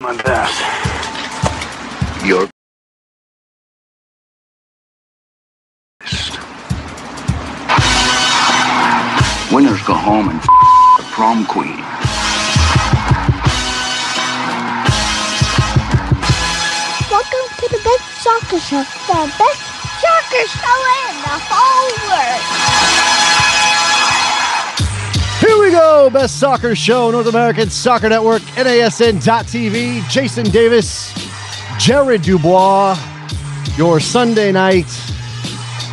My best. Your best. Winners go home and the prom queen. Welcome to the best soccer show. The best soccer show in the whole world. Here we go. Best soccer show, North American Soccer Network, NASN.TV. Jason Davis, Jared DuBois, your Sunday night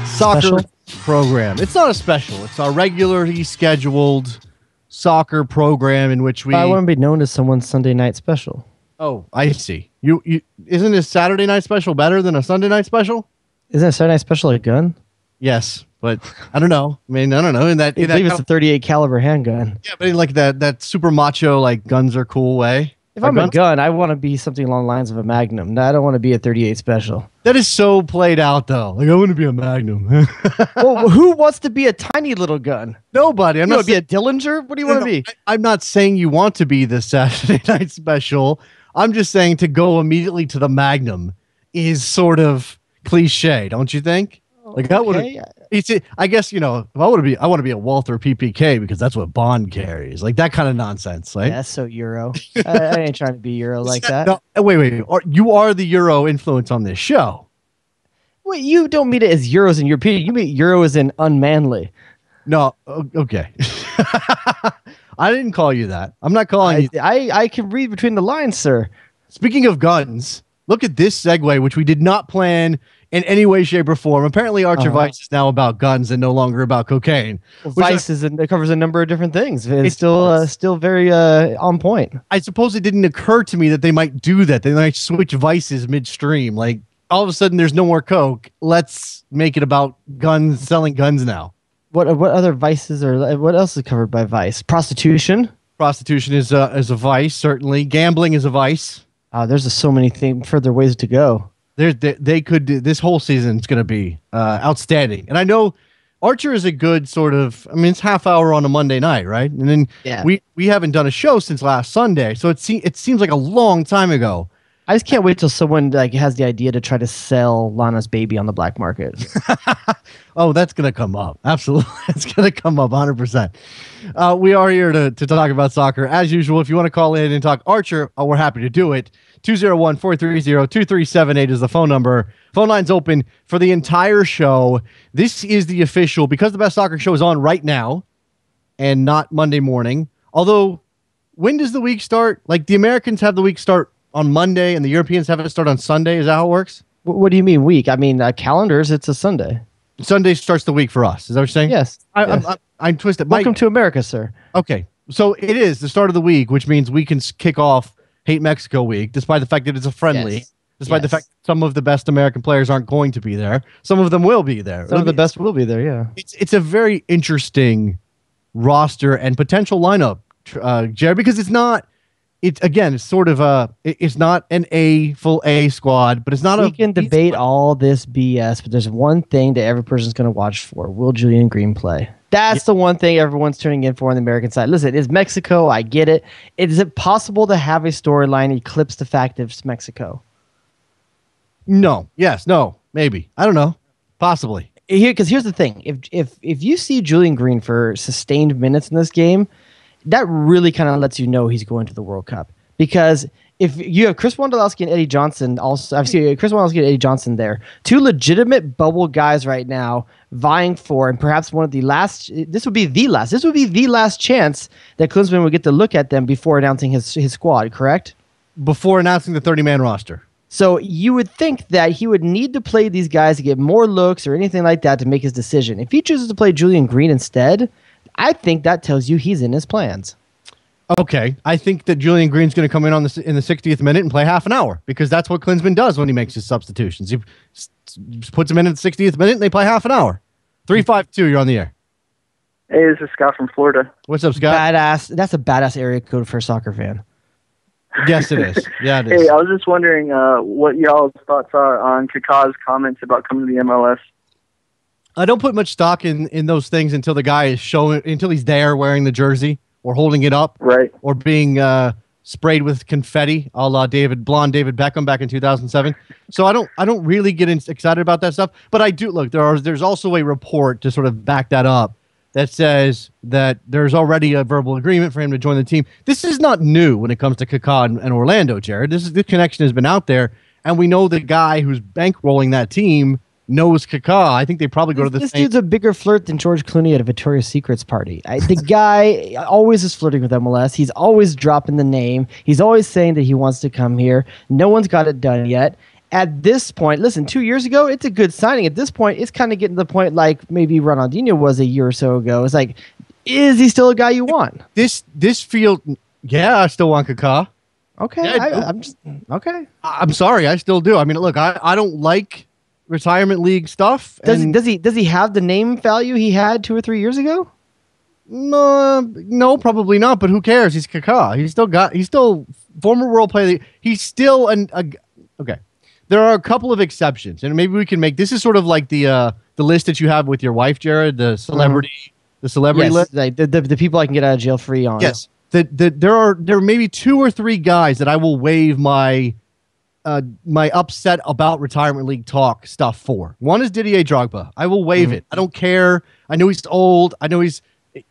soccer Special? program. It's not a special. It's our regularly scheduled soccer program in which we... I want to be known as someone's Sunday night special. Oh, I see. You isn't a Saturday night special better than a Sunday night special? Isn't a Saturday night special a gun? Yes, but I don't know. I mean, I don't know. I believe it's a 38 caliber handgun. Yeah, but in like that super macho, like guns are cool way. If I'm a gun, I want to be something along the lines of a Magnum. No, I don't want to be a 38 special. That is so played out, though. Like, I want to be a Magnum. Well, who wants to be a tiny little gun? Nobody. I'm You not want to be a Dillinger? What do you want to be? I'm not saying you want to be the Saturday night special. I'm just saying to go immediately to the Magnum is sort of cliche, don't you think? Like that would. Okay. I guess if I want to be a Walther PPK because that's what Bond carries, like that kind of nonsense. Like That's so Euro. I ain't trying to be Euro like that. No, wait. You are the Euro influence on this show. Wait, you don't mean it as Euros in European. You mean Euro as in unmanly. No, okay. I didn't call you that. I'm not calling you. I can read between the lines, sir. Speaking of guns, look at this segue, which we did not plan in any way, shape, or form. Apparently, Archer Vice is now about guns and no longer about cocaine. Vice it covers a number of different things. It's still very on point. I suppose it didn't occur to me that they might do that. They might switch vices midstream. Like all of a sudden, there's no more coke. Let's make it about guns, selling guns now. What other vices or what else is covered by Vice? Prostitution. Prostitution is a vice, certainly. Gambling is a vice. There's so many further ways to go. They could do this whole season. It's going to be outstanding. And I know Archer is a good sort of. I mean, it's half hour on a Monday night, right? And then we haven't done a show since last Sunday, so it seems like a long time ago. I just can't wait till someone has the idea to try to sell Lana's baby on the black market. Oh, that's going to come up. Absolutely. It's going to come up 100%. We are here to talk about soccer. As usual, if you want to call in and talk Archer, we're happy to do it. 201-430-2378 is the phone number. Phone line's open for the entire show. This is the official, because the Best Soccer Show is on right now and not Monday morning. Although, when does the week start? Like, the Americans have the week start on Monday and the Europeans have it start on Sunday. Is that how it works? What do you mean week? I mean, calendars, it's a Sunday. Sunday starts the week for us. Is that what you're saying? Yes. I'm twisted. Welcome to America, sir. Okay. So it is the start of the week, which means we can kick off Hate Mexico week, despite the fact that it's a friendly, despite the fact that some of the best American players aren't going to be there. Some of them will be there. Some of the best will be there, yeah. It's a very interesting roster and potential lineup, Jared, because it's not... It's sort of it's not an full A squad, but it's not We can debate all this BS, but there's one thing that every person's going to watch for. Will Julian Green play? That's the one thing everyone's tuning in for on the American side. Listen, it's Mexico. I get it. Is it possible to have a storyline eclipse the fact that it's Mexico? No. Yes. No. Maybe. I don't know. Possibly. Because here's the thing. If you see Julian Green for sustained minutes in this game, that really kind of lets you know he's going to the World Cup. Because if you have Chris Wondolowski and Eddie Johnson, also I've seen Chris Wondolowski and Eddie Johnson there, two legitimate bubble guys right now vying for, and perhaps one of the last. This would be the last chance that Klinsmann would get to look at them before announcing his squad. Correct? Before announcing the 30-man roster. So you would think that he would need to play these guys to get more looks or anything like that to make his decision. If he chooses to play Julian Green instead, I think that tells you he's in his plans. Okay, I think that Julian Green's going to come in in the 60th minute and play half an hour because that's what Klinsmann does when he makes his substitutions. He puts them in at the 60th minute and they play half an hour. 352, you're on the air. Hey, this is Scott from Florida. What's up, Scott? Badass. That's a badass area code for a soccer fan. Yes, it is. Yeah, it is. Hey, I was just wondering what y'all's thoughts are on Kaka's comments about coming to the MLS. I don't put much stock in those things until the guy is until he's there wearing the jersey or holding it up, right? Or being sprayed with confetti, a la blonde David Beckham back in 2007. So I don't really get excited about that stuff. But I do look. There's also a report to sort of back that up that says that there's already a verbal agreement for him to join the team. This is not new when it comes to Kaka and Orlando, Jared. This connection has been out there, and we know the guy who's bankrolling that team knows Kaka. I think they probably go to the This same. dude's a bigger flirt than George Clooney at a Victoria's Secrets party. The guy always is flirting with MLS. He's always dropping the name. He's always saying that he wants to come here. No one's got it done yet. At this point, listen, 2 years ago, it's a good signing. At this point, it's kind of getting to the point like maybe Ronaldinho was a year or so ago. It's like, is he still a guy you want? This field, yeah, I still want Kaka. Okay, Yeah, I'm just okay. I'm sorry, I still do. I mean, look, I don't like retirement league stuff. Does he have the name value he had 2 or 3 years ago? No, probably not. But who cares? He's Kaka. He's still former world player. He's still okay. There are a couple of exceptions, and maybe we can make this is sort of like the list that you have with your wife, Jared, the celebrity list. Like the people I can get out of jail free on. Yes, there are maybe 2 or 3 guys that I will waive my upset about retirement league talk stuff for. One is Didier Drogba. I will waive it. I don't care. I know he's old. I know he's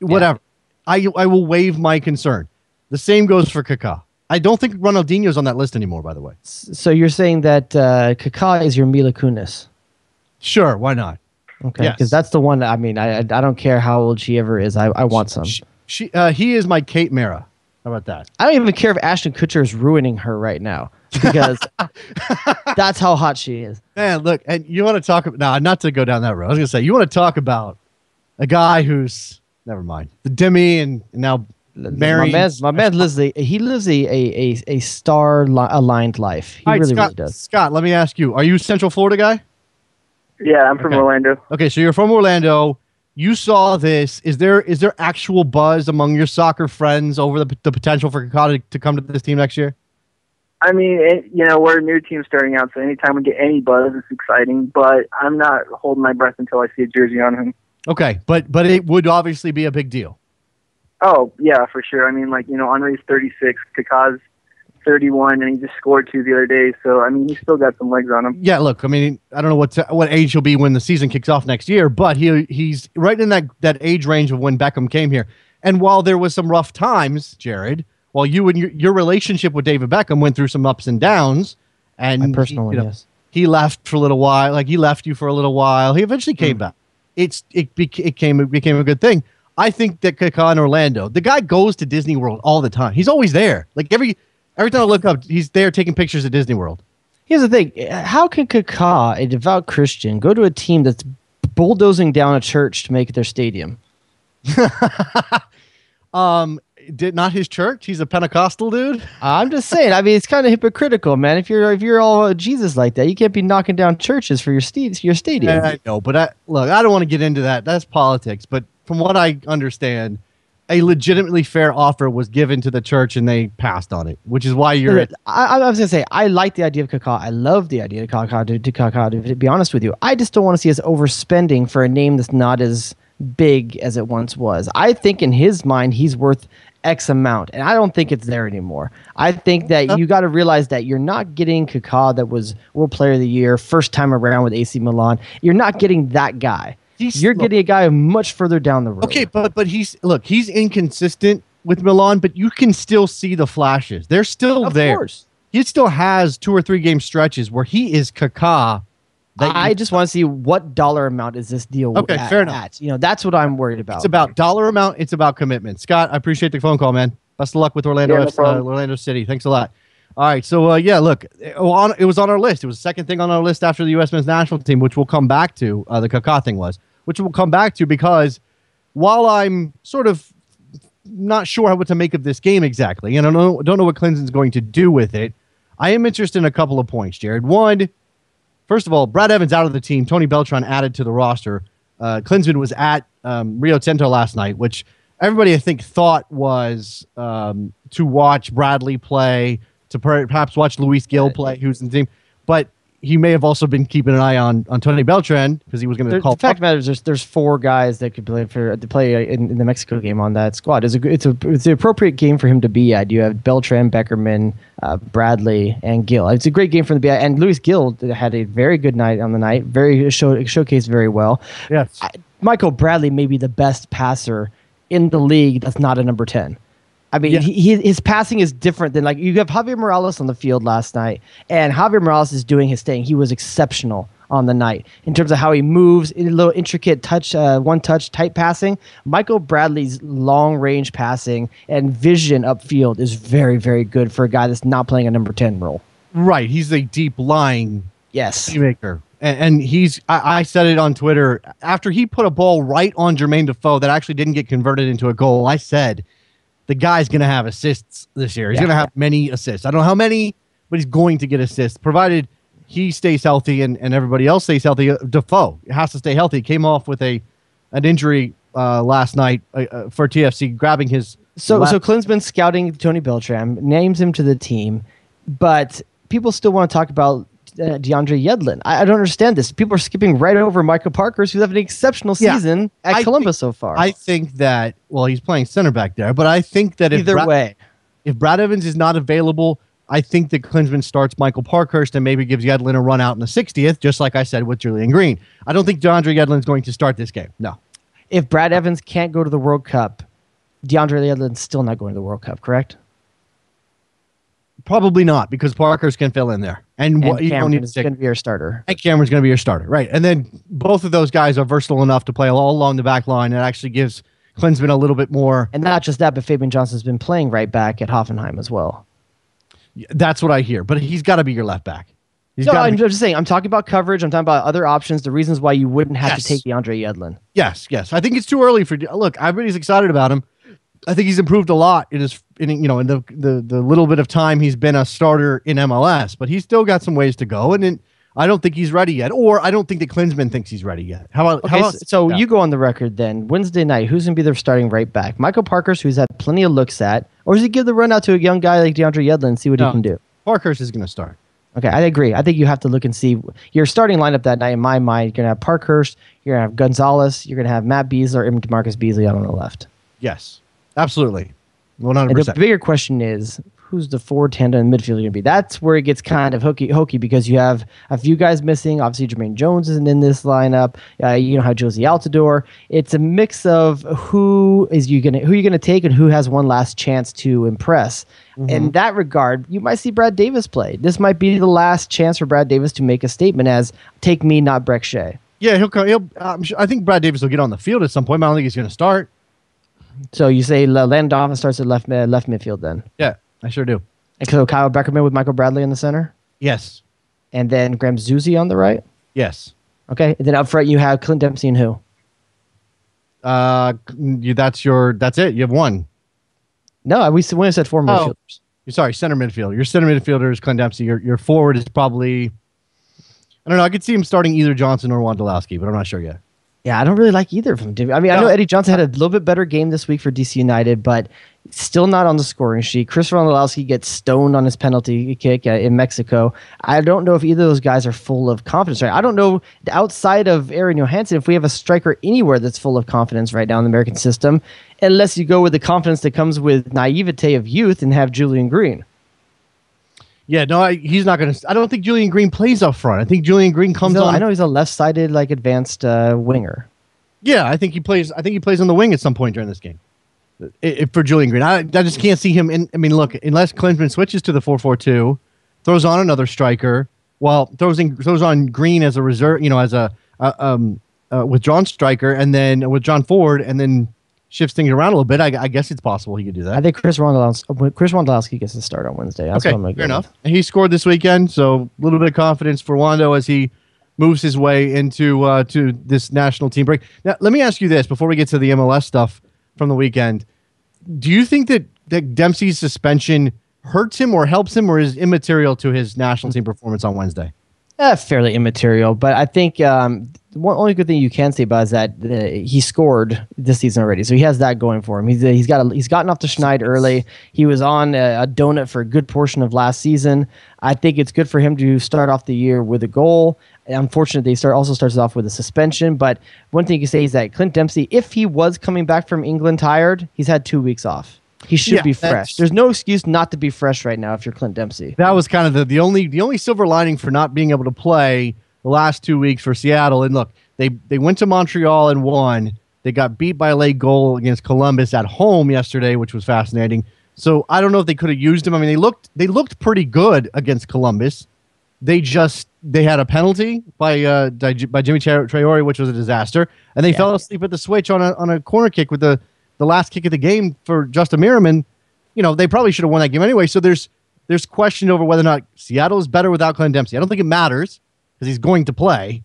whatever. Yeah. I will waive my concern. The same goes for Kaka. I don't think Ronaldinho's on that list anymore, by the way. So you're saying that Kaka is your Mila Kunis? Sure, why not? Okay, because that's the one. I mean, I don't care how old she ever is. I want some. He is my Kate Mara. How about that? I don't even care if Ashton Kutcher is ruining her right now because that's how hot she is. Man, look, and you want to talk about not to go down that road. I was gonna say you want to talk about a guy who's never mind the Demi and now. My man lives a star aligned life. He really does. Scott, let me ask you: are you a Central Florida guy? Yeah, I'm from Orlando. Okay, so you're from Orlando. You saw this. Is there actual buzz among your soccer friends over the potential for Kaka to come to this team next year? I mean, we're a new team starting out, so anytime we get any buzz, it's exciting. But I'm not holding my breath until I see a jersey on him. Okay, but it would obviously be a big deal. Oh, yeah, for sure. I mean, Henry's 36, Kaka's 31, and he just scored 2 the other day. So, I mean, he's still got some legs on him. Yeah, look, I mean, I don't know what age he'll be when the season kicks off next year, but he's right in that age range of when Beckham came here. And while there was some rough times, Jared, while you and your relationship with David Beckham went through some ups and downs, and my personal one, yes. He left for a little while. Like, he left you for a little while. He eventually came back. It became a good thing. I think that Kaka in Orlando, the guy goes to Disney World all the time. He's always there. Like every time I look up, he's there taking pictures at Disney World. Here's the thing. How can Kaka, a devout Christian, go to a team that's bulldozing down a church to make it their stadium? Not his church. He's a Pentecostal dude. I'm just saying. I mean, it's kind of hypocritical, man. If you're all Jesus like that, you can't be knocking down churches for your stadium. Yeah, I know, but I don't want to get into that. That's politics. But from what I understand, a legitimately fair offer was given to the church and they passed on it, which is why you're. I was gonna say I like the idea of Kaka. I love the idea of Kaka. To be honest with you, I just don't want to see us overspending for a name that's not as big as it once was. I think in his mind he's worth X amount, and I don't think it's there anymore. I think that you got to realize that you're not getting Kaka that was World Player of the Year first time around with AC Milan. You're not getting that guy. You're getting a guy much further down the road. Okay, but he's inconsistent with Milan, but you can still see the flashes. They're still there. Of course. He still has 2 or 3 game stretches where he is Kaka. I just want to see what dollar amount is this deal fair enough. That's what I'm worried about. It's about dollar amount. It's about commitment. Scott, I appreciate the phone call, man. Best of luck with Orlando Orlando City. Thanks a lot. All right, so look, it was on our list. It was the second thing on our list after the U.S. men's national team, which we'll come back to. The Kaka thing which we'll come back to because while I'm sort of not sure what to make of this game exactly, and I don't know what Clemson's going to do with it, I am interested in a couple of points, Jared. One, first of all, Brad Evans out of the team. Tony Beltran added to the roster. Klinsmann was at Rio Tinto last night, which everybody I think thought was to watch Bradley play, to perhaps watch Luis Gil play, who's in the team. But he may have also been keeping an eye on Tony Beltran because he was going to call. The fact matters, there's 4 guys that could play in the Mexico game on that squad. It's the appropriate game for him to be at. You have Beltran, Beckerman, Bradley, and Gill. It's a great game for him to be at. And Luis Gill had a very good night on the night. Showcased very well. Yes. Michael Bradley may be the best passer in the league that's not a number 10. I mean, his passing is different than, like, you have Javier Morales on the field last night, and Javier Morales is doing his thing. He was exceptional on the night in terms of how he moves, a little intricate touch, one-touch tight passing. Michael Bradley's long-range passing and vision upfield is very, very good for a guy that's not playing a number 10 role. Right. He's a deep-lying playmaker. And I said it on Twitter, after he put a ball right on Jermaine Defoe that actually didn't get converted into a goal, I said, the guy's going to have assists this year. He's going to have many assists. I don't know how many, but he's going to get assists, provided he stays healthy and everybody else stays healthy. Defoe has to stay healthy. Came off with an injury last night for TFC, grabbing his... So Clint's been scouting Tony Beltran, names him to the team, but people still want to talk about DeAndre Yedlin. I don't understand this. People are skipping right over Michael Parkhurst, who's having an exceptional season at Columbus so far. I think that, well, he's playing center back there, but I think that if Brad Evans is not available, I think that Klinsmann starts Michael Parkhurst and maybe gives Yedlin a run out in the 60th, just like I said with Julian Green. I don't think DeAndre Yedlin is going to start this game. No. If Brad Evans can't go to the World Cup, DeAndre Yedlin's still not going to the World Cup, correct? Probably not, because Parkhurst can fill in there. And Cameron's going to be your starter. And Cameron's going to be your starter, right. And then both of those guys are versatile enough to play all along the back line. It actually gives Klinsmann a little bit more. And not just that, but Fabian Johnson's been playing right back at Hoffenheim as well. That's what I hear. But he's got to be your left back. I'm just saying, I'm talking about coverage. I'm talking about other options, the reasons why you wouldn't have to take DeAndre Yedlin. Yes. I think it's too early for... Look, everybody's excited about him. I think he's improved a lot in the little bit of time he's been a starter in MLS, but he's still got some ways to go, and I don't think he's ready yet, or I don't think that Klinsmann thinks he's ready yet. You go on the record then. Wednesday night, who's going to be their starting right back? Michael Parkhurst, who's had plenty of looks at, or does he give the run out to a young guy like DeAndre Yedlin and see what he can do? Parkhurst is going to start. Okay, I agree. I think you have to look and see your starting lineup that night. In my mind, you're going to have Parkhurst, you're going to have Gonzalez, you're going to have Matt Beasler and DeMarcus Beasley out on the left. Yes. Absolutely. 100%. And the bigger question is, who's the forward tandem in midfield going to be? That's where it gets kind of hokey because you have a few guys missing. Obviously, Jermaine Jones isn't in this lineup. You don't have Josie Altidore. It's a mix of who you're going to take and who has one last chance to impress. Mm-hmm. In that regard, you might see Brad Davis play. This might be the last chance for Brad Davis to make a statement as, take me, not Breck Shea. Yeah, I think Brad Davis will get on the field at some point, but I don't think he's going to start. So you say Landon Donovan starts at left midfield then? Yeah, I sure do. And so Kyle Beckerman with Michael Bradley in the center? Yes. And then Graham Zusi on the right? Yes. Okay. And then up front you have Clint Dempsey and who? That's it. You have one. No, we said 4 midfielders. Sorry, center midfielder. Your center midfielder is Clint Dempsey. Your forward is probably, I don't know. I could see him starting either Johnson or Wondolowski, but I'm not sure yet. Yeah, I don't really like either of them. I mean, I know Eddie Johnson had a little bit better game this week for DC United, but still not on the scoring sheet. Chris Wondolowski gets stoned on his penalty kick in Mexico. I don't know if either of those guys are full of confidence. Right? I don't know, outside of Aaron Johansson, if we have a striker anywhere that's full of confidence right now in the American system, unless you go with the confidence that comes with naivete of youth and have Julian Green. Yeah, no, he's not going to. I don't think Julian Green plays up front. I think Julian Green comes on. I know he's a left-sided, advanced winger. Yeah, I think he plays. I think he plays on the wing at some point during this game. For Julian Green, I just can't see him. Look, unless Klinsmann switches to the 4-4-2, throws on another striker, throws on Green as a reserve, as a withdrawn striker, and then withdrawn forward, and then shifts things around a little bit. I guess it's possible he could do that. I think Chris Wondolowski gets to start on Wednesday. That's okay, fair enough. And he scored this weekend, so a little bit of confidence for Wando as he moves his way into to this national team break. Now, let me ask you this before we get to the MLS stuff from the weekend. Do you think that Dempsey's suspension hurts him or helps him or is immaterial to his national team performance on Wednesday? Fairly immaterial, but I think one only good thing you can say about is that he scored this season already, so he has that going for him. He's gotten off the schneid early. He was on a donut for a good portion of last season. I think it's good for him to start off the year with a goal. Unfortunately, he also starts off with a suspension. But one thing you can say is that Clint Dempsey, if he was coming back from England tired, he's had 2 weeks off. He should be fresh. There's no excuse not to be fresh right now if you're Clint Dempsey. That was kind of the only silver lining for not being able to play the last 2 weeks for Seattle. And look, they went to Montreal and won. They got beat by a late goal against Columbus at home yesterday, which was fascinating. So I don't know if they could have used him. I mean, they looked pretty good against Columbus. They had a penalty by Jimmy Traore, which was a disaster, and they fell asleep at the switch on a corner kick with the last kick of the game for Justin Merriman. They probably should have won that game anyway. So there's question over whether or not Seattle is better without Clint Dempsey. I don't think it matters because he's going to play.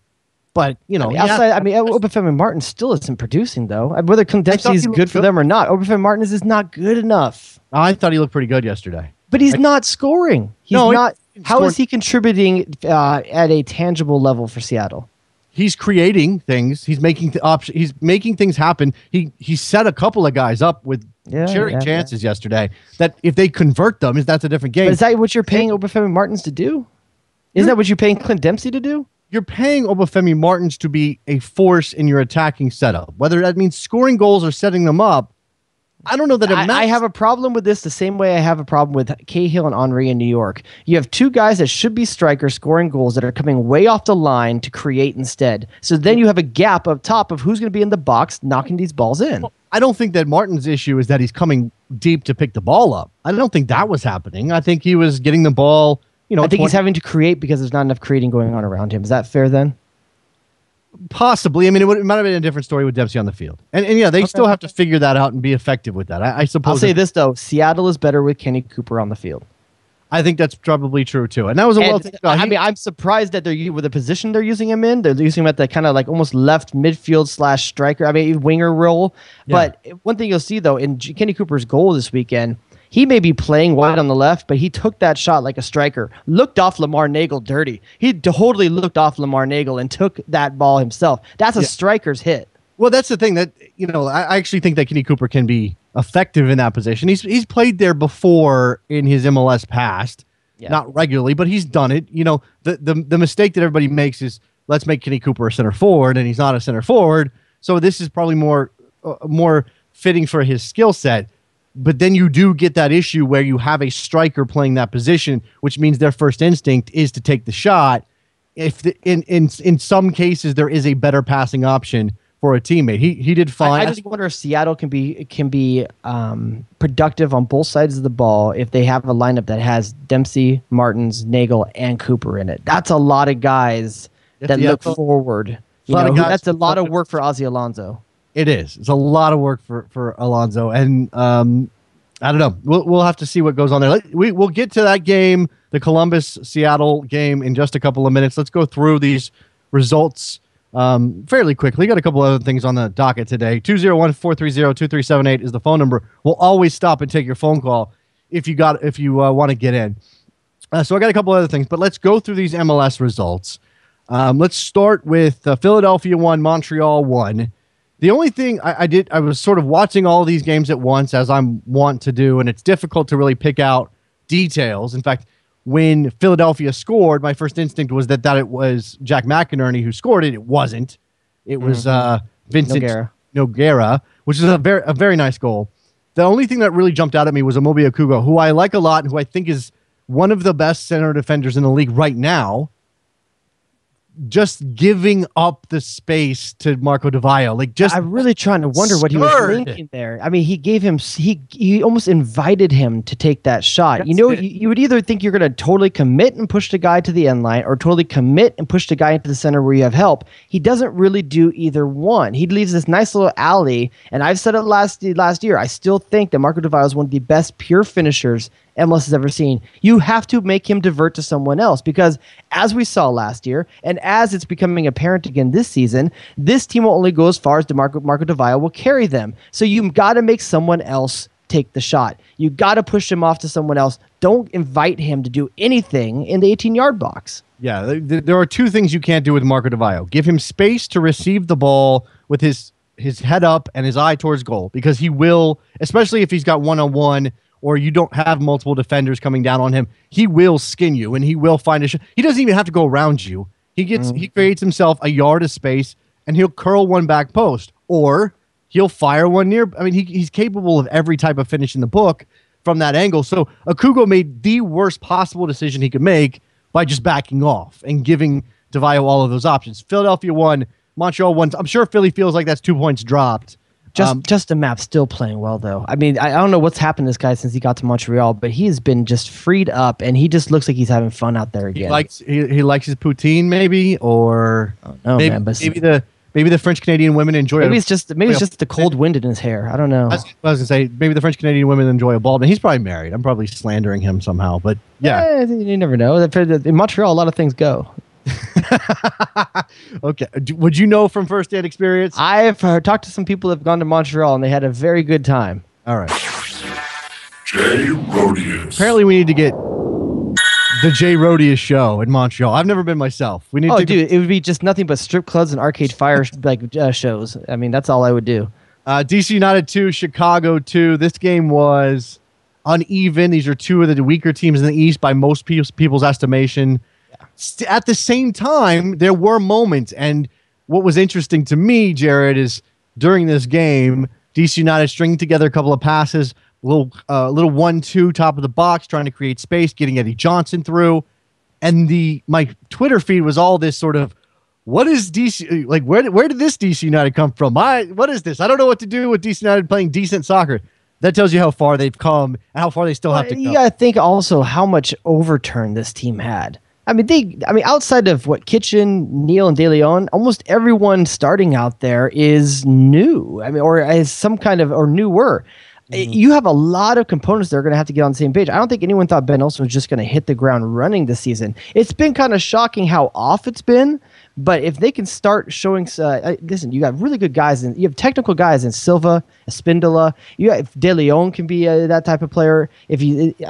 But Obafemi Martin still isn't producing though. Whether Clint Dempsey is good for them or not, Obafemi Martin is not good enough. I thought he looked pretty good yesterday, but he's not scoring. How is he contributing at a tangible level for Seattle? He's creating things. He's making He's making things happen. He set a couple of guys up with chances yesterday. That if they convert them, that's a different game. But is that what you're paying Obafemi Martins to do? Isn't that what you're paying Clint Dempsey to do? You're paying Obafemi Martins to be a force in your attacking setup. Whether that means scoring goals or setting them up, I don't know that it matters. I have a problem with this the same way I have a problem with Cahill and Henry in New York. You have two guys that should be strikers scoring goals that are coming way off the line to create instead. So then you have a gap up top of who's going to be in the box knocking these balls in. Well, I don't think that Martin's issue is that he's coming deep to pick the ball up. I don't think that was happening. I think he was getting the ball. I think he's having to create because there's not enough creating going on around him. Is that fair then? Possibly. I mean, it might have been a different story with Dempsey on the field. And they still have to figure that out and be effective with that. I suppose. I'll say this, though. Seattle is better with Kenny Cooper on the field. I think that's probably true, too. And that was I'm surprised that with the position they're using him in. They're using him at the kind of like almost left midfield / striker. I mean, winger role. Yeah. But one thing you'll see, though, in Kenny Cooper's goal this weekend, he may be playing wide on the left, but he took that shot like a striker. Looked off Lamar Nagel dirty. He totally looked off Lamar Nagel and took that ball himself. That's a striker's hit. Well, that's the thing that, I actually think that Kenny Cooper can be effective in that position. He's played there before in his MLS past, not regularly, but he's done it. The mistake that everybody makes is let's make Kenny Cooper a center forward, and he's not a center forward. So this is probably more fitting for his skill set. But then you do get that issue where you have a striker playing that position, which means their first instinct is to take the shot. If in some cases there is a better passing option for a teammate, he did fine. I just wonder if Seattle can be productive on both sides of the ball if they have a lineup that has Dempsey, Martins, Nagel, and Cooper in it. That's a lot of guys that look forward. That's a lot of work for Ozzie Alonso. It is. It's a lot of work for Alonso, and I don't know. We'll have to see what goes on there. We'll get to that game, the Columbus-Seattle game, in just a couple of minutes. Let's go through these results fairly quickly. Got a couple other things on the docket today. 201-430-2378 is the phone number. We'll always stop and take your phone call if you want to get in. So I got a couple other things, but let's go through these MLS results. Let's start with Philadelphia 1, Montreal 1. The only thing I was sort of watching all of these games at once, as I'm wont to do, and it's difficult to really pick out details. In fact, when Philadelphia scored, my first instinct was that it was Jack McInerney who scored it. It wasn't. It was Vincent Nogueira, which is a very nice goal. The only thing that really jumped out at me was Amobi Okugo, who I like a lot and who I think is one of the best center defenders in the league right now. Just giving up the space to Marco Di Vaio, I'm really trying to wonder what he was thinking there. I mean, he almost invited him to take that shot. You would either think you're going to totally commit and push the guy to the end line, or totally commit and push the guy into the center where you have help. He doesn't really do either one. He leaves this nice little alley, and I've said it last year. I still think that Marco Di Vaio is one of the best pure finishers MLS has ever seen. You have to make him divert to someone else because, as we saw last year, and as it's becoming apparent again this season, this team will only go as far as Marco Di Vaio will carry them. So you've got to make someone else take the shot. You got to push him off to someone else. Don't invite him to do anything in the 18-yard box. Yeah, there are two things you can't do with Marco Di Vaio. Give him space to receive the ball with his head up and his eye towards goal, because he will, especially if he's got one-on-one or you don't have multiple defenders coming down on him, he will skin you and he will find a shot. He doesn't even have to go around you. He creates himself a yard of space and he'll curl one back post, or he'll fire one near. I mean, he's capable of every type of finish in the book from that angle. So Akugo made the worst possible decision he could make by just backing off and giving Di Vaio all of those options. Philadelphia won, Montreal won. I'm sure Philly feels like that's 2 points dropped. Justin Mapp still playing well, though. I mean, I don't know what's happened to this guy since he got to Montreal, but he's been just freed up, and he just looks like he's having fun out there again. He likes his poutine, maybe, or maybe the French Canadian women enjoy. Maybe it's just the cold wind in his hair. I don't know. I was gonna say maybe the French Canadian women enjoy a bald man. He's probably married. I'm probably slandering him somehow, but yeah, you never know. In Montreal, a lot of things go. Okay. Would you know from first-hand experience? I've talked to some people that have gone to Montreal, and they had a very good time. All right. Jay Rodius. Apparently, we need to get the Jay Rodius show in Montreal. I've never been myself. We need. It would be just nothing but strip clubs and Arcade Fire shows. I mean, that's all I would do. DC United 2, Chicago 2. This game was uneven. These are two of the weaker teams in the East by most people's estimation. At the same time, there were moments, and what was interesting to me, Jared, is during this game, DC United stringing together a couple of passes, little 1-2 top of the box, trying to create space, getting Eddie Johnson through, and my Twitter feed was all this sort of, what is DC, like, where did this DC United come from? What is this? I don't know what to do with DC United playing decent soccer. That tells you how far they've come and how far they still have to go. You got to think also how much overturn this team had. I mean, outside of Kitchen, Neal, and De Leon, almost everyone starting out there is new. I mean, or as some kind of, or newer. You have a lot of components that are going to have to get on the same page. I don't think anyone thought Ben Olsen was just going to hit the ground running this season. It's been kind of shocking how off it's been, but if they can start showing, listen, you got really good guys, and you have technical guys in Silva, Espindola. If De Leon can be that type of player.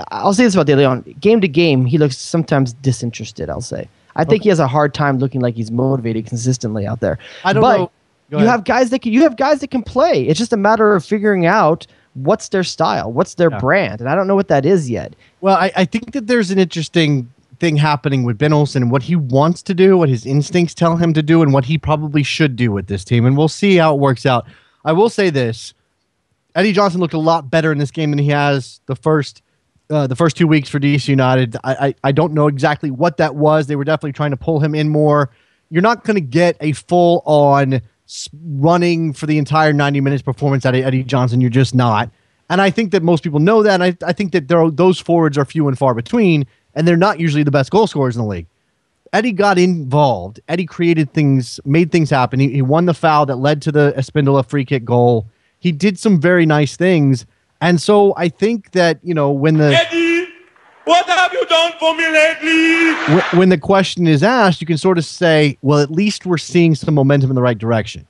I'll say this about De Leon: game to game, he looks sometimes disinterested. I'll say. I think he has a hard time looking like he's motivated consistently out there. I don't know. You have guys that can play. It's just a matter of figuring out what's their style, what's their brand, and I don't know what that is yet. Well, I think that there's an interesting thing happening with Ben Olsen and what he wants to do, what his instincts tell him to do, and what he probably should do with this team, and we'll see how it works out. I will say this: Eddie Johnson looked a lot better in this game than he has the first 2 weeks for DC United. I don't know exactly what that was. They were definitely trying to pull him in more. You're not going to get a full-on running for the entire 90 minutes performance out of Eddie Johnson. You're just not. And I think that most people know that. And I think that those forwards are few and far between, and they're not usually the best goal scorers in the league. Eddie got involved. Eddie created things, made things happen. He won the foul that led to the Espindola free kick goal. He did some very nice things. And so I think that, when Eddie, what have you done for me lately? When the question is asked, you can sort of say, well, at least we're seeing some momentum in the right direction.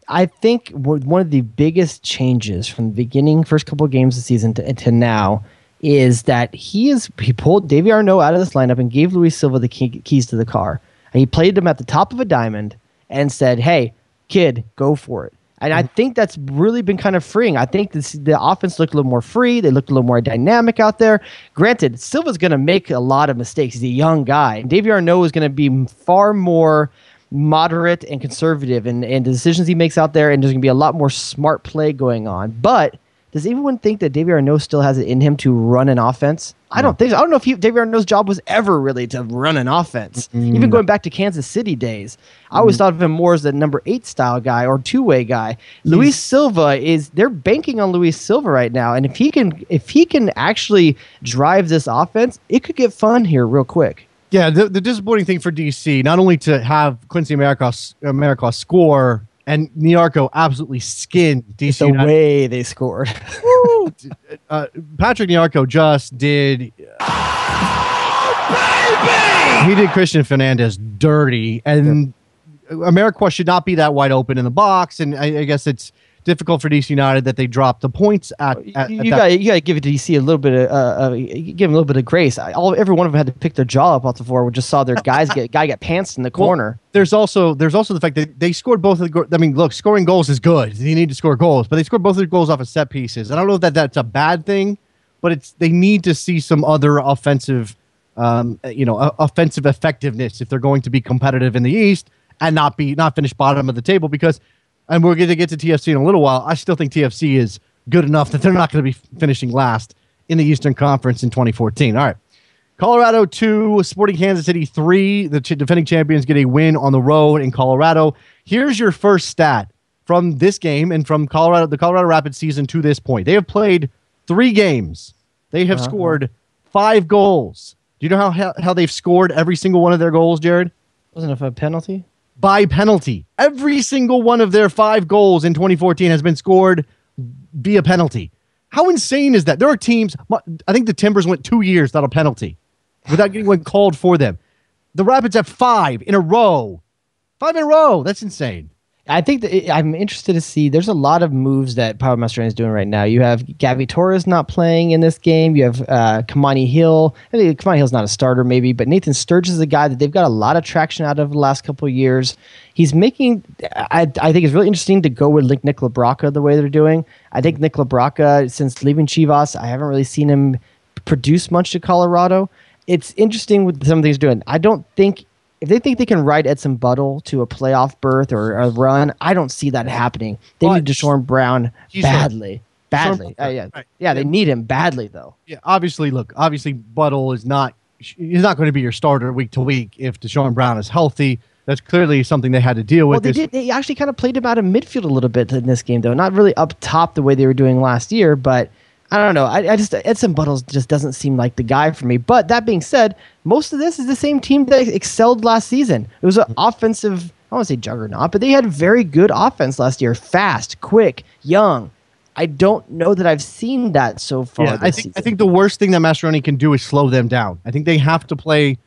I think one of the biggest changes from the beginning, first couple of games of the season to now, is that he pulled Davy Arnaud out of this lineup and gave Luis Silva the keys to the car. And he played him at the top of a diamond and said, hey, kid, go for it. And I think that's really been kind of freeing. I think the offense looked a little more free. They looked a little more dynamic out there. Granted, Silva's going to make a lot of mistakes. He's a young guy. And Davy Arnaud is going to be far more moderate and conservative in the decisions he makes out there, and there's going to be a lot more smart play going on. But does anyone think that Davy Arnaud still has it in him to run an offense? I don't think so. I don't know if Davy Arnaud's job was ever really to run an offense. Even going back to Kansas City days, I always thought of him more as a number 8 style guy or two-way guy. Luis Silva they're banking on Luis Silva right now, and if he can actually drive this offense, it could get fun here real quick. Yeah, the disappointing thing for DC, not only to have Quincy Americos score, and Niarco absolutely skinned DC the United. Way they scored. Patrick Niarco just did. He did Christian Fernandez dirty, and Americos should not be that wide open in the box. And I guess difficult for DC United that they dropped the points at you got to give DC a little bit of give them a little bit of grace. Every one of them had to pick their jaw up off the floor. We just saw their guy get pantsed in the corner. Well, there's also the fact that they scored both of the. I mean, look, scoring goals is good. You need to score goals, but they scored both of their goals off of set pieces. I don't know if that's a bad thing, but they need to see some other offensive, offensive effectiveness if they're going to be competitive in the East and not finish bottom of the table because. And we're going to get to TFC in a little while. I still think TFC is good enough that they're not going to be finishing last in the Eastern Conference in 2014. All right. Colorado 2, Sporting Kansas City 3. The defending champions get a win on the road in Colorado. Here's your first stat from this game and from the Colorado Rapids season to this point. They have played 3 games. They have scored 5 goals. Do you know how they've scored every single one of their goals, Jared? Wasn't it a penalty? By penalty. Every single one of their 5 goals in 2014 has been scored via penalty. How insane is that? There are teams, I think the Timbers went 2 years without a penalty, without getting one called for them. The Rapids have 5 in a row. 5 in a row. That's insane. I think I'm interested to see. There's a lot of moves that Pablo Mastroeni is doing right now. You have Gabby Torres not playing in this game. You have Kamani Hill. I think Kamani Hill's not a starter maybe, but Nathan Sturridge is a guy that they've got a lot of traction out of the last couple of years. He's making. I think it's really interesting to go with Nick LaBrocca the way they're doing. I think Nick LaBrocca, since leaving Chivas, I haven't really seen him produce much to Colorado. It's interesting with some of things he's doing. I don't think. If they think they can ride Edson Buttle to a playoff berth or a run, I don't see that happening. They need Deshaun Brown badly. They need him badly, though. Yeah, obviously, Buttle is not going to be your starter week to week if Deshaun Brown is healthy. That's clearly something they had to deal with. Well, they actually kind of played him out of midfield a little bit in this game, though. Not really up top the way they were doing last year, but I don't know. I just Edson Buttles just doesn't seem like the guy for me. But that being said, most of this is the same team that excelled last season. It was an offensive, I don't want to say juggernaut, but they had very good offense last year. Fast, quick, young. I don't know that I've seen that so far. Yeah, I think the worst thing that Mastroeni can do is slow them down. I think they have to play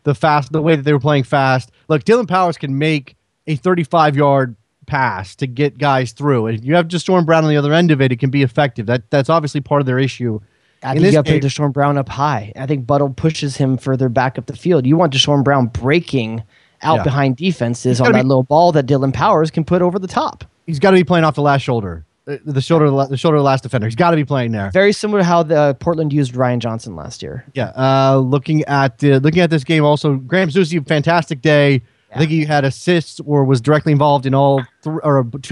the way that they were playing fast. Look, Dylan Powers can make a 35-yard pass to get guys through. And if you have Deshaun Brown on the other end of it, it can be effective. That's obviously part of their issue. I think you got to put Deshaun Brown up high. I think Buttle pushes him further back up the field. You want Deshaun Brown breaking out behind defenses on that little ball that Dylan Powers can put over the top. He's got to be playing off the last shoulder. The shoulder of the last defender. He's got to be playing there. Very similar to how the Portland used Ryan Johnson last year. Yeah. Looking at this game also, Graham Zusi, fantastic day. I think he had assists or was directly involved in all 2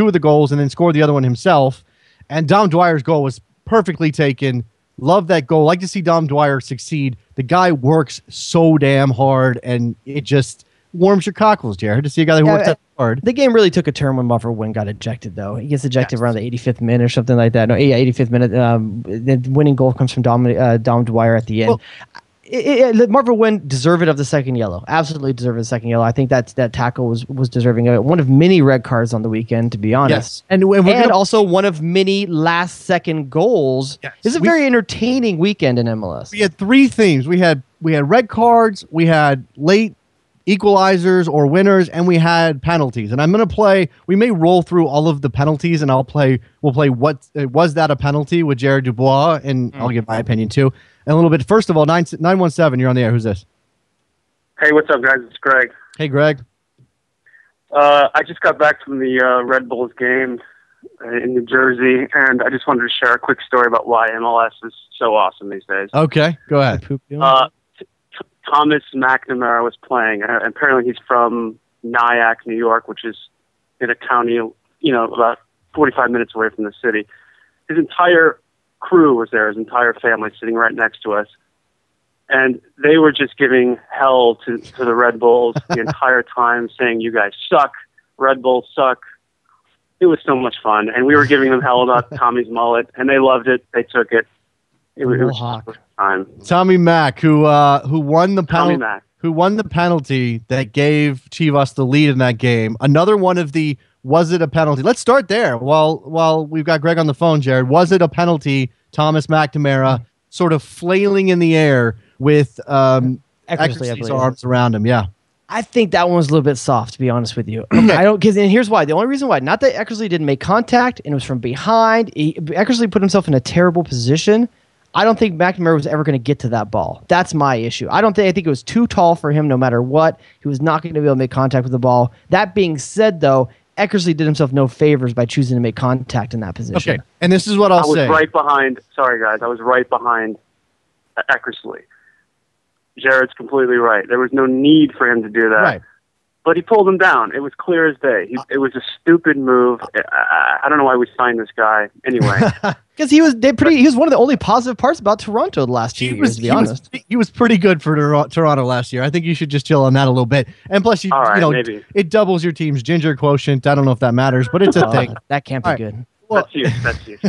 of the goals and then scored the other one himself. And Dom Dwyer's goal was perfectly taken. Love that goal. Like to see Dom Dwyer succeed. The guy works so damn hard, and it just warms your cockles, Jared, to see a guy that works that hard. The game really took a turn when Marvin Wynn got ejected, though. He gets ejected around the 85th minute or something like that. No, 85th minute. The winning goal comes from Dom Dwyer at the end. Marvin Wynn deserved it of the second yellow. Absolutely deserved the second yellow. I think that tackle was deserving of it. One of many red cards on the weekend, to be honest. Yes. And also one of many last-second goals. Yes. This is a very entertaining weekend in MLS. We had 3 themes. We had red cards, we had late equalizers or winners, and we had penalties. And I'm going to play, we may roll through all of the penalties, and we'll play what was that a penalty with Jared DuBois, and I'll give my opinion too. And a little bit. First of all, 917, you're on the air. Who's this? Hey, what's up, guys? It's Greg. Hey, Greg. I just got back from the Red Bulls game in New Jersey, and I just wanted to share a quick story about why MLS is so awesome these days. Okay, go ahead. Thomas McNamara was playing. Apparently, he's from Nyack, New York, which is in a county, about 45 minutes away from the city. His entire crew was there, his entire family sitting right next to us. And they were just giving hell to the Red Bulls the entire time, saying, "You guys suck. Red Bulls suck." It was so much fun. And we were giving them hell about Tommy's mullet, and they loved it. They took it. It was just a good time. Tommy Mack, who won the penalty, who won the penalty that gave Chivas the lead in that game. Another one of the was it a penalty? Let's start there. While we've got Greg on the phone, Jared, was it a penalty? Thomas McNamara sort of flailing in the air with Eckersley's arms around him. Yeah. I think that one was a little bit soft, to be honest with you. I don't, because and here's why. The only reason why, not that Eckersley didn't make contact and it was from behind. Eckersley put himself in a terrible position. I don't think McNamara was ever going to get to that ball. That's my issue. I think it was too tall for him no matter what. He was not going to be able to make contact with the ball. That being said, though, Eckersley did himself no favors by choosing to make contact in that position. Okay, and this is what I'll say. I was right behind. Sorry, guys. I was right behind Eckersley. Jared's completely right. There was no need for him to do that. Right. But he pulled him down. It was clear as day. It was a stupid move. I don't know why we signed this guy anyway. Because he was one of the only positive parts about Toronto the last 2 years, to be honest. He was pretty good for Toronto last year. I think you should just chill on that a little bit. And plus, maybe. It doubles your team's ginger quotient. I don't know if that matters, but it's a thing. That can't be good. Well, that's huge.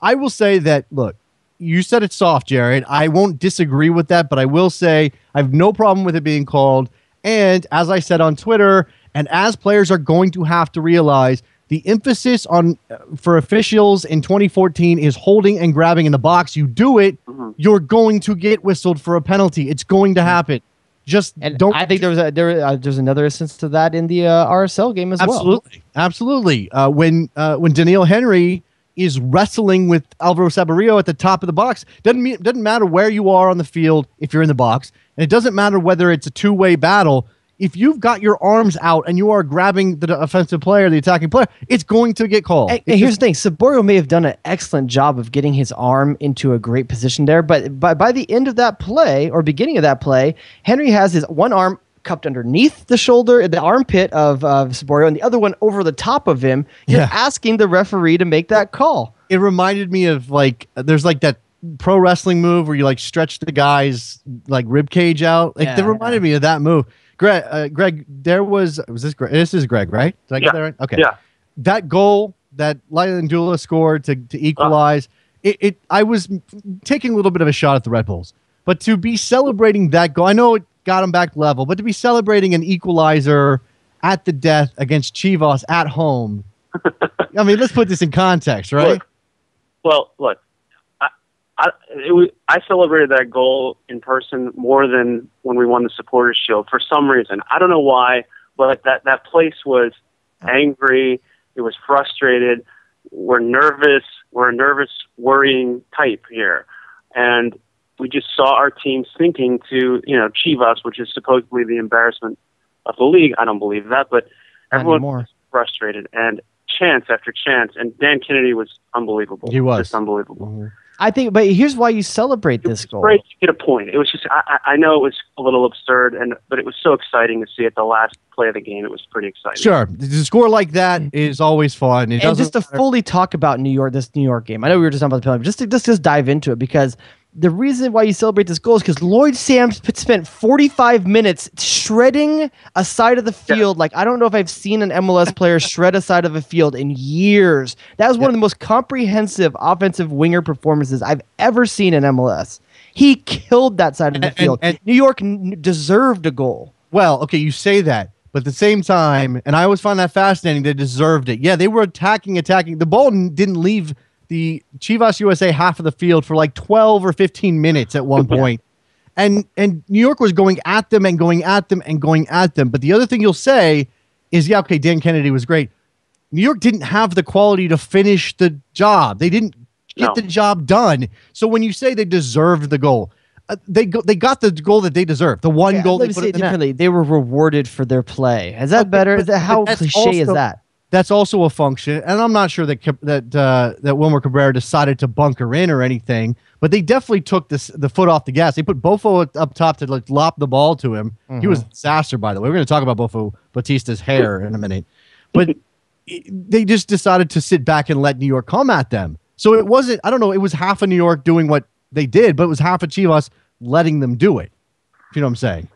I will say that, look, you said it's soft, Jared. I won't disagree with that, but I will say I have no problem with it being called. And as I said on Twitter, and as players are going to have to realize, the emphasis on for officials in 2014 is holding and grabbing in the box. You do it, you're going to get whistled for a penalty. It's going to happen. Don't. I think there's another instance to that in the RSL game as well. Absolutely. When Daniil Henry is wrestling with Alvaro Saborio at the top of the box, doesn't matter where you are on the field if you're in the box, and it doesn't matter whether it's a two-way battle. If you've got your arms out and you are grabbing the offensive player, the attacking player, it's going to get called. And here's the thing. Saborio may have done an excellent job of getting his arm into a great position there, but by the end of that play, or beginning of that play, Henry has his one arm cupped underneath the shoulder, the armpit of Saborio, and the other one over the top of him. You're asking the referee to make that call. It reminded me of, there's that pro wrestling move where you stretch the guy's rib cage out. That reminded me of that move. Greg, was this Greg? This is Greg, right? Did I get that right? Okay. Yeah. That goal that Leyland Dula scored to equalize, I was taking a little bit of a shot at the Red Bulls, but to be celebrating that goal, I know it got him back level, but to be celebrating an equalizer at the death against Chivas at home, I mean, let's put this in context, right? Look. I celebrated that goal in person more than when we won the Supporters Shield for some reason. I don't know why, but that place was angry. It was frustrated. We're nervous. We're a nervous, worrying type here. And we just saw our team sinking to, Chivas, which is supposedly the embarrassment of the league. I don't believe that, but everyone was frustrated. And chance after chance. And Dan Kennedy was unbelievable. He was. Just unbelievable. Mm-hmm. I think, but here's why you celebrate this goal. Great to get a point. It was just, I know it was a little absurd, but it was so exciting to see at the last play of the game. It was pretty exciting. Sure, to score like that is always fun. And just to fully talk about this New York game, I know we were just talking about the penalty, but just dive into it, because the reason why you celebrate this goal is because Lloyd Sams spent 45 minutes shredding a side of the field. I don't know if I've seen an MLS player shred a side of a field in years. That was one of the most comprehensive offensive winger performances I've ever seen in MLS. He killed that side of the field. And New York deserved a goal. Well, okay, you say that, but at the same time, and I always find that fascinating, they deserved it. Yeah, they were attacking. The ball didn't leave the Chivas USA half of the field for 12 or 15 minutes at one point. And New York was going at them and going at them and going at them. But the other thing you'll say is, Dan Kennedy was great. New York didn't have the quality to finish the job. They didn't get the job done. So when you say they deserved the goal, they got the goal that they deserved. The one goal they put in the net. They were rewarded for their play. Is that better? How cliche is that? That's also a function, and I'm not sure that Wilmer Cabrera decided to bunker in or anything, but they definitely took the foot off the gas. They put Bofo up top to lop the ball to him. Mm-hmm. He was a disaster, by the way. We're going to talk about Bofo Batista's hair in a minute, but they just decided to sit back and let New York come at them. So it wasn't. I don't know. It was half of New York doing what they did, but it was half of Chivas letting them do it. If you know what I'm saying.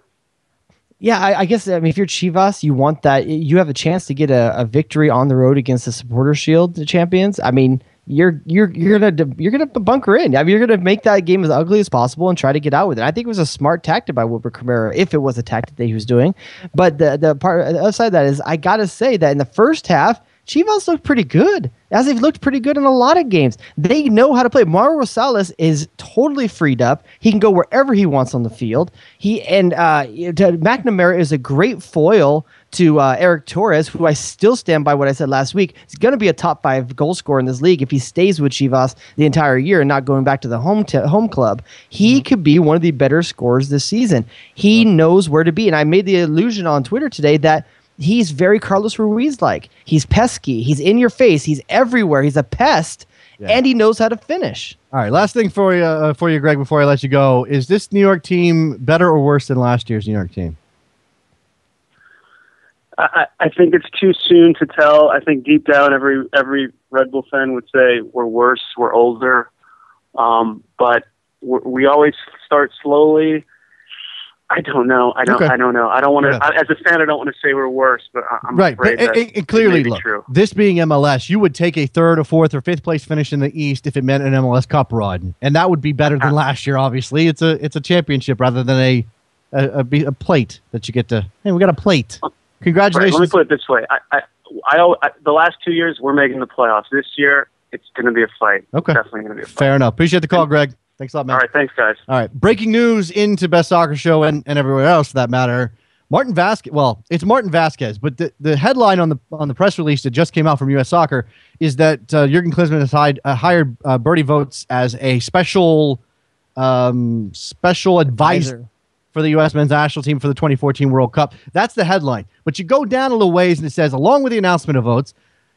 Yeah, I guess, if you're Chivas, you want that. You have a chance to get a victory on the road against the Supporters Shield champions. I mean, you're gonna bunker in. I mean, you're gonna make that game as ugly as possible and try to get out with it. I think it was a smart tactic by Wilmer Cabrera, if it was a tactic that he was doing. But the other side of that is, I gotta say that in the first half, Chivas looked pretty good, as they've looked pretty good in a lot of games. They know how to play. Mauro Rosales is totally freed up. He can go wherever he wants on the field. McNamara is a great foil to Eric Torres, who I still stand by what I said last week. He's going to be a top 5 goal scorer in this league if he stays with Chivas the entire year and not going back to the home club. He could be one of the better scorers this season. He knows where to be. And I made the allusion on Twitter today that he's very Carlos Ruiz-like. He's pesky. He's in your face. He's everywhere. He's a pest, and he knows how to finish. All right, last thing for you, Greg, before I let you go. Is this New York team better or worse than last year's New York team? I think it's too soon to tell. I think deep down, every Red Bull fan would say we're worse, we're older, but we always start slowly. I don't know. I don't know. I don't want to. As a fan, I don't want to say we're worse, but I'm afraid that it clearly may be true. This being MLS, you would take a 3rd or 4th or 5th place finish in the East if it meant an MLS Cup run, and that would be better than last year. Obviously, it's a championship rather than a plate that you get to. Hey, we got a plate. Congratulations. Right, let me put it this way. I the last 2 years, we're making the playoffs. This year, it's going to be a fight. Okay. Definitely going to be a fight. Fair enough. Appreciate the call, Greg. Thanks a lot, man. All right. Thanks, guys. All right. Breaking news into Best Soccer Show and everywhere else for that matter. Martin Vasquez. Well, it's Martin Vasquez, but the headline on the press release that just came out from U.S. Soccer is that Jurgen Klinsmann has hired Bertie Votes as a special advisor for the U.S. men's national team for the 2014 World Cup. That's the headline. But you go down a little ways and it says, along with the announcement of Votes,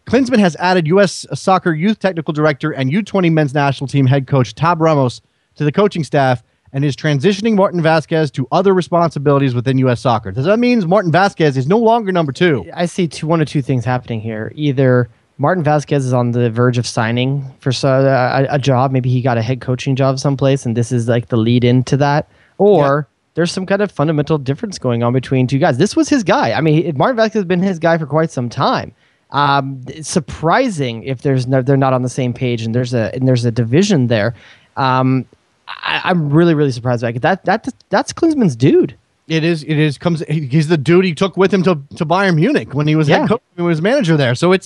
Klinsmann has added U.S. Soccer Youth Technical Director and U20 men's national team head coach Tab Ramos to the coaching staff and is transitioning Martin Vasquez to other responsibilities within U.S. Soccer. Does that mean Martin Vasquez is no longer number 2? I see one of two things happening here. Either Martin Vasquez is on the verge of signing for a job. Maybe he got a head coaching job someplace, and this is like the lead into that. Or there's some kind of fundamental difference going on between two guys. This was his guy. I mean, Martin Vasquez has been his guy for quite some time. It's surprising if they're not on the same page and there's a division there. I'm really, really surprised by it. That's Klinsmann's dude. It is. He's the dude he took with him to Bayern Munich when he was head coach, when he was manager there. So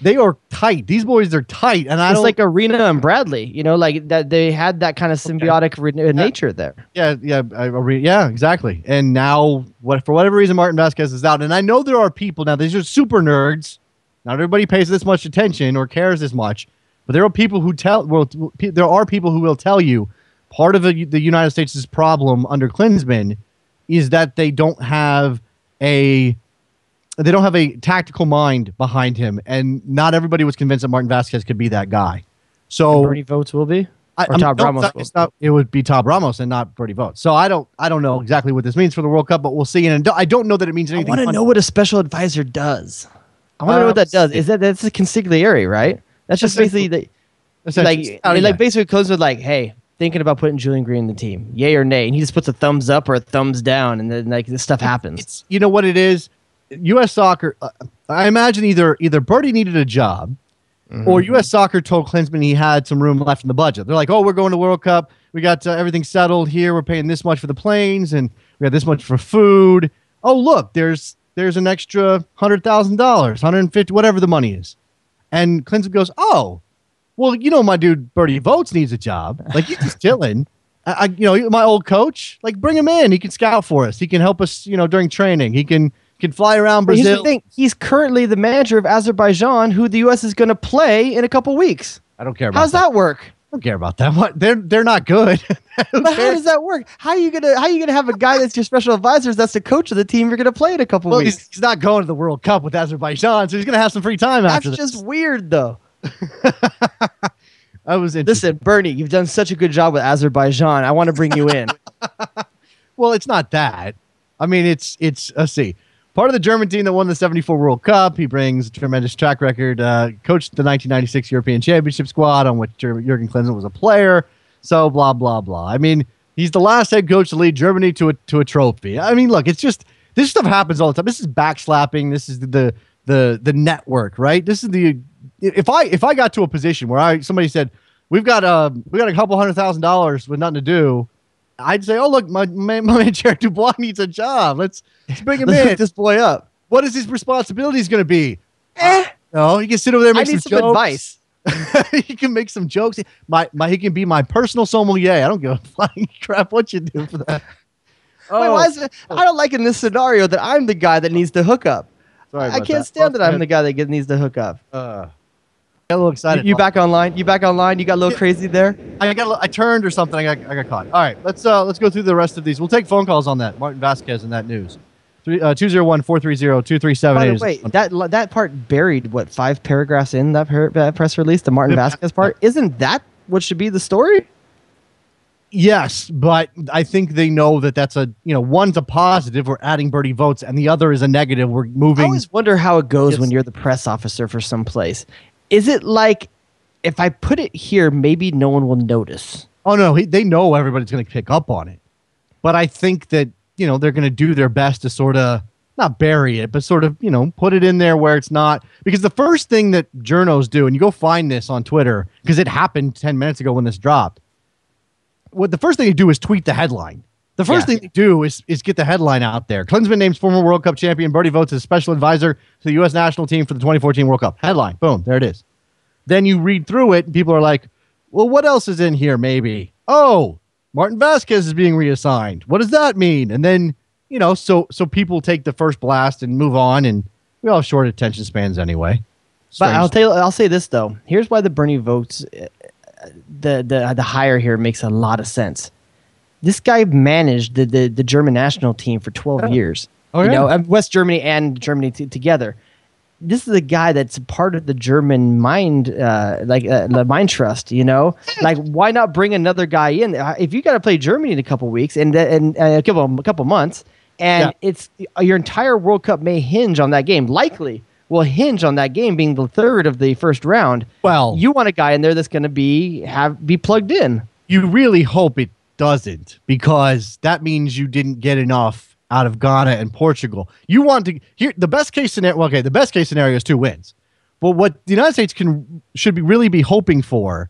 they are tight. These boys are tight, and it's like Arena and Bradley. Like that. They had that kind of symbiotic nature there. Yeah, exactly. And now, for whatever reason, Martin Vasquez is out. And I know there are people now. These are super nerds. Not everybody pays this much attention or cares this much, but there are people who will tell you part of the United States' problem under Klinsmann is that they don't have a tactical mind behind him, and not everybody was convinced that Martin Vasquez could be that guy. So and Bertie Votes will be, it would be Tab Ramos and not Bertie Votes. So I don't know exactly what this means for the World Cup, but we'll see. And I don't know that it means anything. I want to know what a special advisor does. I want to know what that does. That's a consigliere, right? That's just basically basically closes with like, hey, thinking about putting Julian Green in the team, yay or nay, and he just puts a thumbs up or a thumbs down, and then like this stuff happens. You know what it is? U.S. Soccer. I imagine either Bertie needed a job, or U.S. Soccer told Klinsmann he had some room left in the budget. They're like, oh, we're going to World Cup. We got everything settled here. We're paying this much for the planes, and we got this much for food. Oh, look, there's an extra $100,000, $150,000, whatever the money is. And Klinsmann goes, oh, well, my dude Bertie Votes needs a job. Like, he's just chilling. My old coach, like, bring him in. He can scout for us. He can help us, during training. He can fly around Brazil. Here's the thing. He's currently the manager of Azerbaijan, who the U.S. is going to play in a couple weeks. I don't care about How's that work? I don't care about that. What? They're not good. But how does that work? How are you gonna have a guy that's your special advisor that's the coach of the team you're gonna play in a couple weeks? He's not going to the World Cup with Azerbaijan, so he's gonna have some free time after this. That's just weird, though. I was Listen, Bernie, you've done such a good job with Azerbaijan. I want to bring you in. Well, it's not that. I mean, it's let's see. Part of the German team that won the 74 World Cup. He brings a tremendous track record. Coached the 1996 European Championship squad on which Jurgen Klinsmann was a player. So blah, blah, blah. I mean, he's the last head coach to lead Germany to a trophy. I mean, look, it's just this stuff happens all the time. This is backslapping. This is the network, right? This is if I got to a position where somebody said, we got a couple $100,000 with nothing to do, I'd say, oh, look, my man Jared DuBois needs a job. Let's bring him in. Pick this boy up. What is his responsibilities going to be? No, he can sit over there and make need some some jokes. advice. He can make some jokes. He can be my personal sommelier. I don't give a flying crap what you do for that. Wait, why is it? I don't like in this scenario that I'm the guy that needs to hook up. I can't stand that I'm the guy that needs to hook up. Got a little excited. You back online? You back online? You got a little crazy there? I turned or something. I got caught. All right, let's go through the rest of these. We'll take phone calls on that. Martin Vasquez and that news. 201-430-2378. By the way, that part buried 5 paragraphs in that press release, the Martin Vasquez part. Isn't that what should be the story? Yes, but I think they know that that's one's a positive, we're adding Birdie votes, and the other is a negative, we're moving. I always wonder how it goes when you're the press officer for some place. Is it like, if I put it here, maybe no one will notice? Oh, no, they know everybody's going to pick up on it. But I think that, they're going to do their best to sort of, not bury it, but sort of, put it in there where it's not. Because the first thing that journos do, and you go find this on Twitter, because it happened 10 minutes ago when this dropped. The first thing they do is tweet the headline. The first thing they do is get the headline out there. Klinsmann names former World Cup champion Birdie votes as special advisor to the U.S. national team for the 2014 World Cup. Headline. Boom. There it is. Then you read through it, and people are like, well, what else is in here, maybe? Oh, Martin Vasquez is being reassigned. What does that mean? And then, so people take the first blast and move on, and we all have short attention spans anyway. But I'll say this, though. Here's why the Bernie votes, the hire here makes a lot of sense. This guy managed the German national team for 12 years. Oh, yeah. West Germany and Germany together. This is a guy that's part of the German mind, the mind trust. Like, why not bring another guy in? If you got to play Germany in a couple weeks and a couple months, and it's your entire World Cup may hinge on that game. Likely will hinge on that game being the third of the first round. Well, you want a guy in there that's going to be plugged in. You really hope it doesn't, because that means you didn't get enough out of Ghana and Portugal. You want to hear the best case scenario. Well, okay, the best case scenario is 2 wins. But what the United States should really be hoping for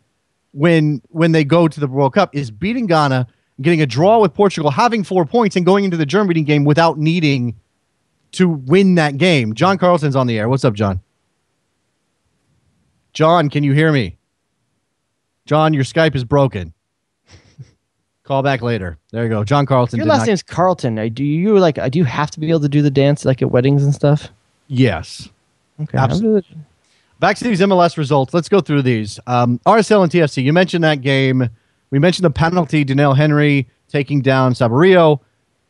when they go to the World Cup is beating Ghana, getting a draw with Portugal, having 4 points, and going into the Germany game without needing to win that game. John Carlson's on the air. What's up, John? John, can you hear me? John, your Skype is broken. Call back later. There you go. John Carlton. Your last name's Carlton. Do you have to be able to do the dance like at weddings and stuff? Yes. Okay. Absolutely. Back to these MLS results. Let's go through these. RSL and TFC. You mentioned that game. We mentioned the penalty. Danielle Henry taking down Saborio.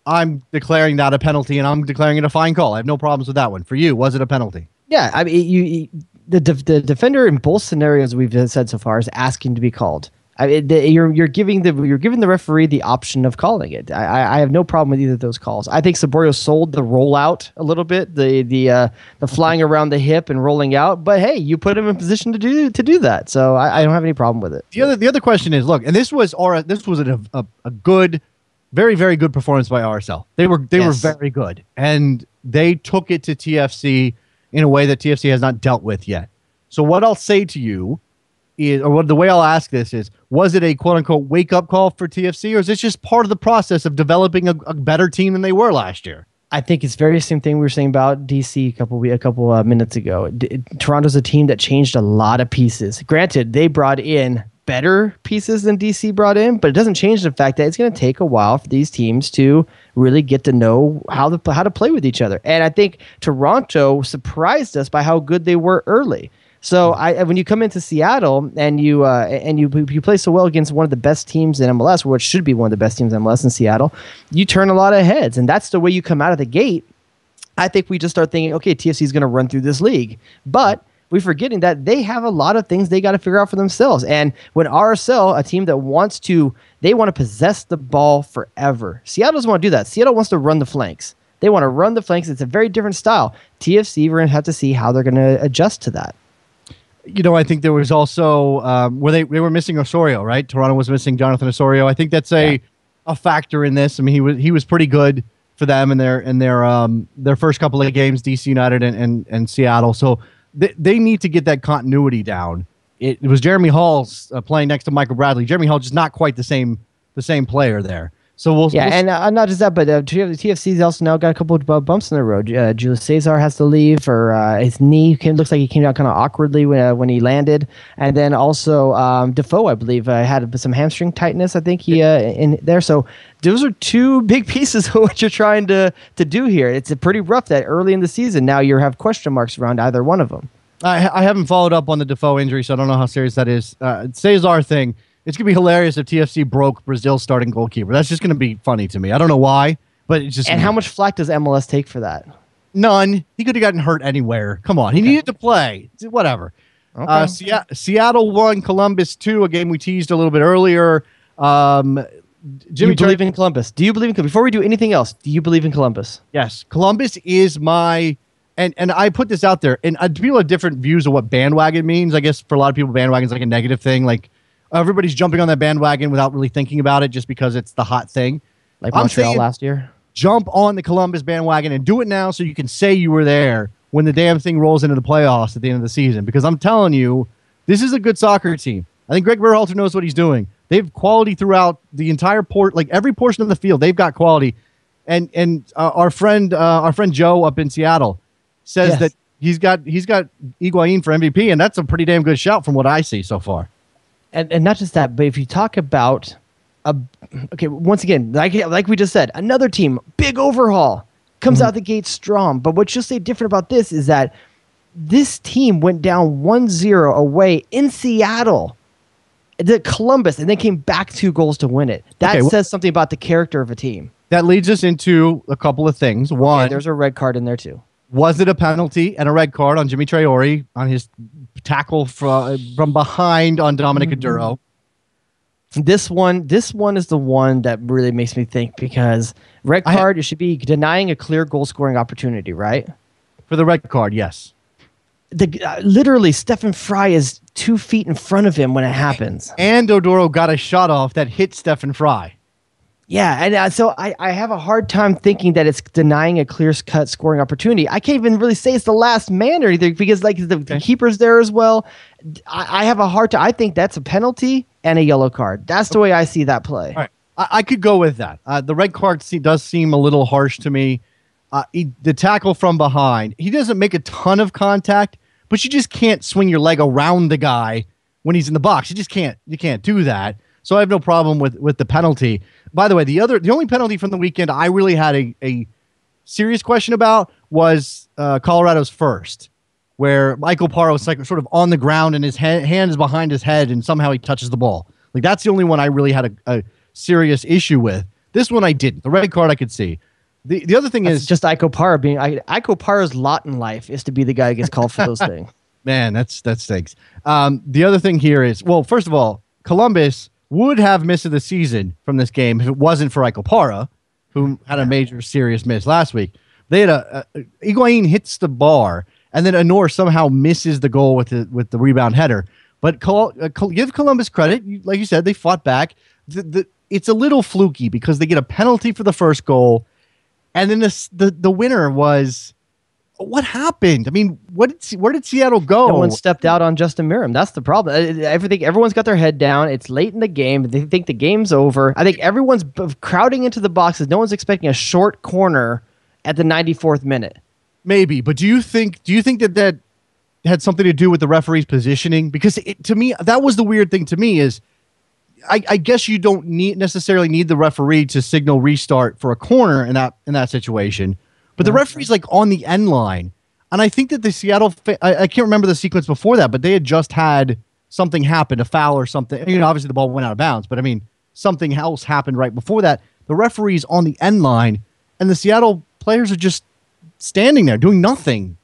I'm declaring that a penalty, and I'm declaring it a fine call. I have no problems with that one. For you, was it a penalty? Yeah. I mean, the defender in both scenarios we've said so far is asking to be called. You're giving the referee the option of calling it. I have no problem with either of those calls. I think Saborio sold the rollout a little bit, the flying around the hip and rolling out. But hey, you put him in position to do that, so I don't have any problem with it. The other question is, look, and this was a good, very, very good performance by RSL. They were very good, and they took it to TFC in a way that TFC has not dealt with yet. So what I'll say to you is, or the way I'll ask this is, was it a quote-unquote wake-up call for TFC, or is this just part of the process of developing a better team than they were last year? I think it's very same thing we were saying about DC a couple minutes ago. Toronto's a team that changed a lot of pieces. Granted, they brought in better pieces than DC brought in, but it doesn't change the fact that it's going to take a while for these teams to really get to know how to play with each other. And I think Toronto surprised us by how good they were early. So when you come into Seattle and you play so well against one of the best teams in MLS, which should be one of the best teams in MLS in Seattle, you turn a lot of heads, and that's the way you come out of the gate. I think we just start thinking, okay, TFC is going to run through this league, but we're forgetting that they have a lot of things they got to figure out for themselves. And when RSL, a team that wants to possess the ball forever, Seattle doesn't want to do that. Seattle wants to run the flanks. They want to run the flanks. It's a very different style. TFC, we're going to have to see how they're going to adjust to that. I think there was also where they were missing Osorio, right? Toronto was missing Jonathan Osorio. I think that's a factor in this. I mean, he was pretty good for them in their first couple of games, DC United and Seattle. So they need to get that continuity down. It was Jeremy Hall's playing next to Michael Bradley. Jeremy Hall just not quite the same player there. So we'll and not just that, but TFC's also now got a couple of bumps in the road. Julius Caesar has to leave, or his knee looks like he came down kind of awkwardly when he landed, and then also Defoe, I believe, had some hamstring tightness. I think he in there. So those are two big pieces of what you're trying to do here. It's pretty rough that early in the season now you have question marks around either one of them. I haven't followed up on the Defoe injury, so I don't know how serious that is. Cesar thing. It's going to be hilarious if TFC broke Brazil's starting goalkeeper. That's just going to be funny to me. I don't know why, but it's just... And how much flack does MLS take for that? None. He could have gotten hurt anywhere. Come on. He needed to play. Whatever. Okay. Seattle won, Columbus 2, a game we teased a little bit earlier. Do you believe in Columbus? Do you believe in Columbus? Before we do anything else, do you believe in Columbus? Yes. Columbus is my... And I put this out there, and people have different views of what bandwagon means. I guess for a lot of people, bandwagon is like a negative thing. Like, everybody's jumping on that bandwagon without really thinking about it just because it's the hot thing. Like Montreal last year? Jump on the Columbus bandwagon and do it now so you can say you were there when the damn thing rolls into the playoffs at the end of the season. Because I'm telling you, this is a good soccer team. I think Greg Berhalter knows what he's doing. They have quality throughout the entire every portion of the field. They've got quality. And our friend Joe up in Seattle says that he's got Higuain for MVP, and that's a pretty damn good shout from what I see so far. And not just that, but if you talk about once again, like we just said, another team, big overhaul, comes out the gate strong. But what you'll say different about this is that this team went down 1-0 away in Seattle, Columbus, and then came back 2 goals to win it. That says something about the character of a team. That leads us into a couple of things. One, there's a red card in there too. Was it a penalty and a red card on Jimmy Traore on his tackle from behind on Dominic Aduro? This one is the one that really makes me think, because red card, it should be denying a clear goal scoring opportunity, right? For the red card, yes. Literally, Stephen Fry is 2 feet in front of him when it happens. And Oduro got a shot off that hit Stephen Fry. Yeah, and so I have a hard time thinking that it's denying a clear-cut scoring opportunity. I can't even really say it's the last man or anything, because the keeper's there as well. I have a hard time. I think that's a penalty and a yellow card. That's the way I see that play. All right. I could go with that. The red card does seem a little harsh to me. The tackle from behind, he doesn't make a ton of contact, but you just can't swing your leg around the guy when he's in the box. You can't do that. So I have no problem with the penalty. By the way, the only penalty from the weekend I really had a serious question about was Colorado's first, where Michael Parra was sort of on the ground and his hand is behind his head and somehow he touches the ball. Like, that's the only one I really had a serious issue with. This one I didn't. The red card I could see. The other thing is just Iko Parra being Iko Parra's lot in life is to be the guy who gets called for those things. Man, that stinks. The other thing here is, well, first of all, Columbus would have missed the season from this game if it wasn't for Iko Parra, who had a major serious miss last week. They had Higuain hits the bar, and then Honor somehow misses the goal with the rebound header. But give Columbus credit, like you said, they fought back. It's a little fluky because they get a penalty for the first goal, and then the winner was. What happened? I mean, where did Seattle go? No one stepped out on Justin Merrim. That's the problem. Everyone's got their head down. It's late in the game. They think the game's over. I think everyone's crowding into the boxes. No one's expecting a short corner at the 94th minute. Maybe, but do you think that had something to do with the referee's positioning? Because to me, that was the weird thing to me is, I guess you don't necessarily need the referee to signal restart for a corner in that situation. But the referee's like on the end line. And I think that the Seattle, I can't remember the sequence before that, but they had just had something happen, a foul or something. You know, obviously the ball went out of bounds, but I mean, something else happened right before that. The referee's on the end line, and the Seattle players are just standing there doing nothing.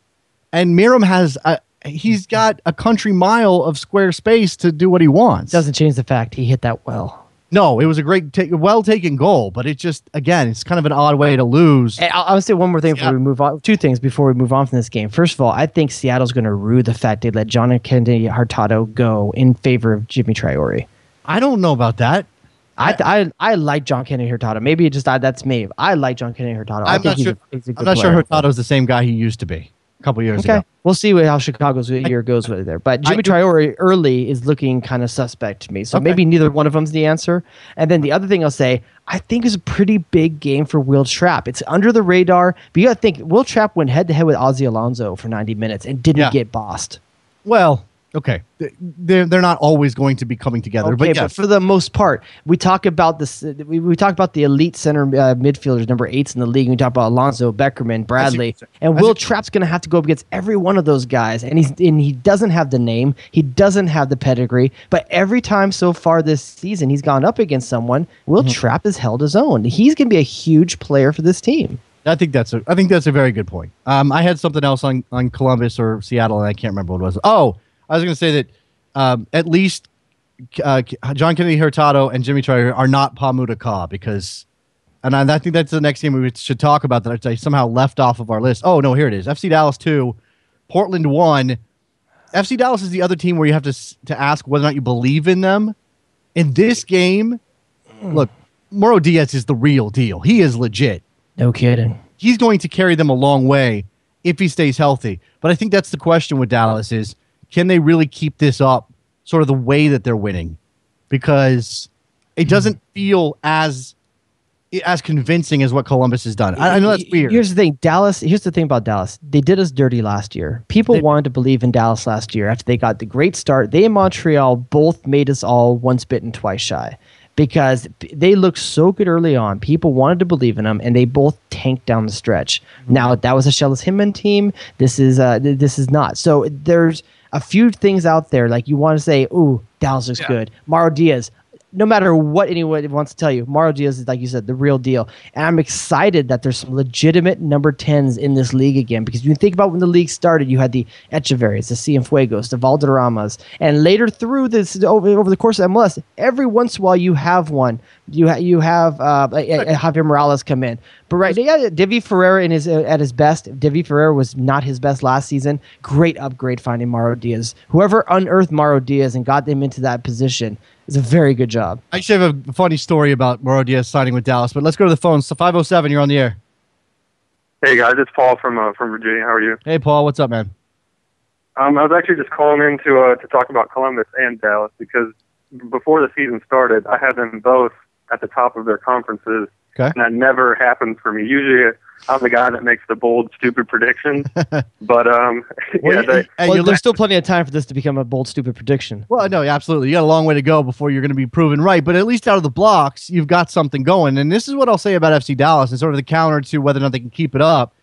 And Merrim he's got a country mile of square space to do what he wants. Doesn't change the fact he hit that well. No, it was a great, well-taken goal, but it just, again, it's kind of an odd way to lose. And I'll say one more thing before we move on. 2 things before we move on from this game. First of all, I think Seattle's going to rue the fact they let John Kennedy Hurtado go in favor of Jimmy Traore. I don't know about that. I like John Kennedy Hurtado. Maybe that's me. I like John Kennedy Hurtado. I'm not sure Hurtado's the same guy he used to be. a couple years ago. We'll see how Chicago's year goes with it there. But Jimmy Traore early is looking kind of suspect to me. So maybe neither one of them's the answer. And then the other thing I'll say, I think is a pretty big game for Will Trapp. It's under the radar, but you got to think Will Trapp went head-to-head with Ozzy Alonso for 90 minutes and didn't get bossed. Well, okay, they're not always going to be coming together, but for the most part, we talk about this. We talk about the elite center midfielders, number 8s in the league. We talk about Alonso, Beckerman, Bradley, and Will Trapp's going to have to go up against every one of those guys. And he doesn't have the name, he doesn't have the pedigree, but every time so far this season he's gone up against someone, Will Trapp has held his own. He's going to be a huge player for this team. I think that's a very good point. I had something else on Columbus or Seattle, and I can't remember what it was. Oh, I was going to say that at least John Kennedy Hurtado and Jimmy Traore are not Pamudaka because, and I think that's the next game we should talk about that I somehow left off of our list. Oh, no, here it is. FC Dallas 2, Portland 1. FC Dallas is the other team where you have to ask whether or not you believe in them. In this game, look, Mauro Diaz is the real deal. He is legit. No kidding. He's going to carry them a long way if he stays healthy. But I think that's the question with Dallas is, can they really keep this up sort of the way that they're winning? Because it doesn't feel as convincing as what Columbus has done. I know that's weird. Here's the thing, Dallas. Here's the thing about Dallas. They did us dirty last year. People wanted to believe in Dallas last year after they got the great start. They and Montreal both made us all once bitten, twice shy. Because they looked so good early on. People wanted to believe in them, and they both tanked down the stretch. Now, that was a Shellis Hinman team. This is not. So there's a few things out there, like you want to say, ooh, Dallas looks good. Mauro Diaz. No matter what anyone wants to tell you, Mauro Diaz is, like you said, the real deal. And I'm excited that there's some legitimate number 10s in this league again. Because when you think about when the league started, you had the Echeverries, the Cienfuegos, the Valderramas. And later through this, over the course of MLS, every once in a while you have one. You have Javier Morales come in. But Divi Ferreira at his best. Divi Ferreira was not his best last season. Great upgrade finding Mauro Diaz. Whoever unearthed Mauro Diaz and got them into that position is a very good job. I actually have a funny story about Mauro Diaz signing with Dallas, but let's go to the phone. So 507, you're on the air. Hey guys, it's Paul from Virginia. How are you? Hey Paul, what's up, man? I was actually just calling in to talk about Columbus and Dallas because before the season started, I had them both at the top of their conferences. Okay. And that never happens for me. Usually, I'm the guy that makes the bold, stupid predictions. But there's still plenty of time for this to become a bold, stupid prediction. Well, no, absolutely. You got a long way to go before you're going to be proven right. But at least out of the blocks, you've got something going. And this is what I'll say about FC Dallas and sort of the counter to whether or not they can keep it up.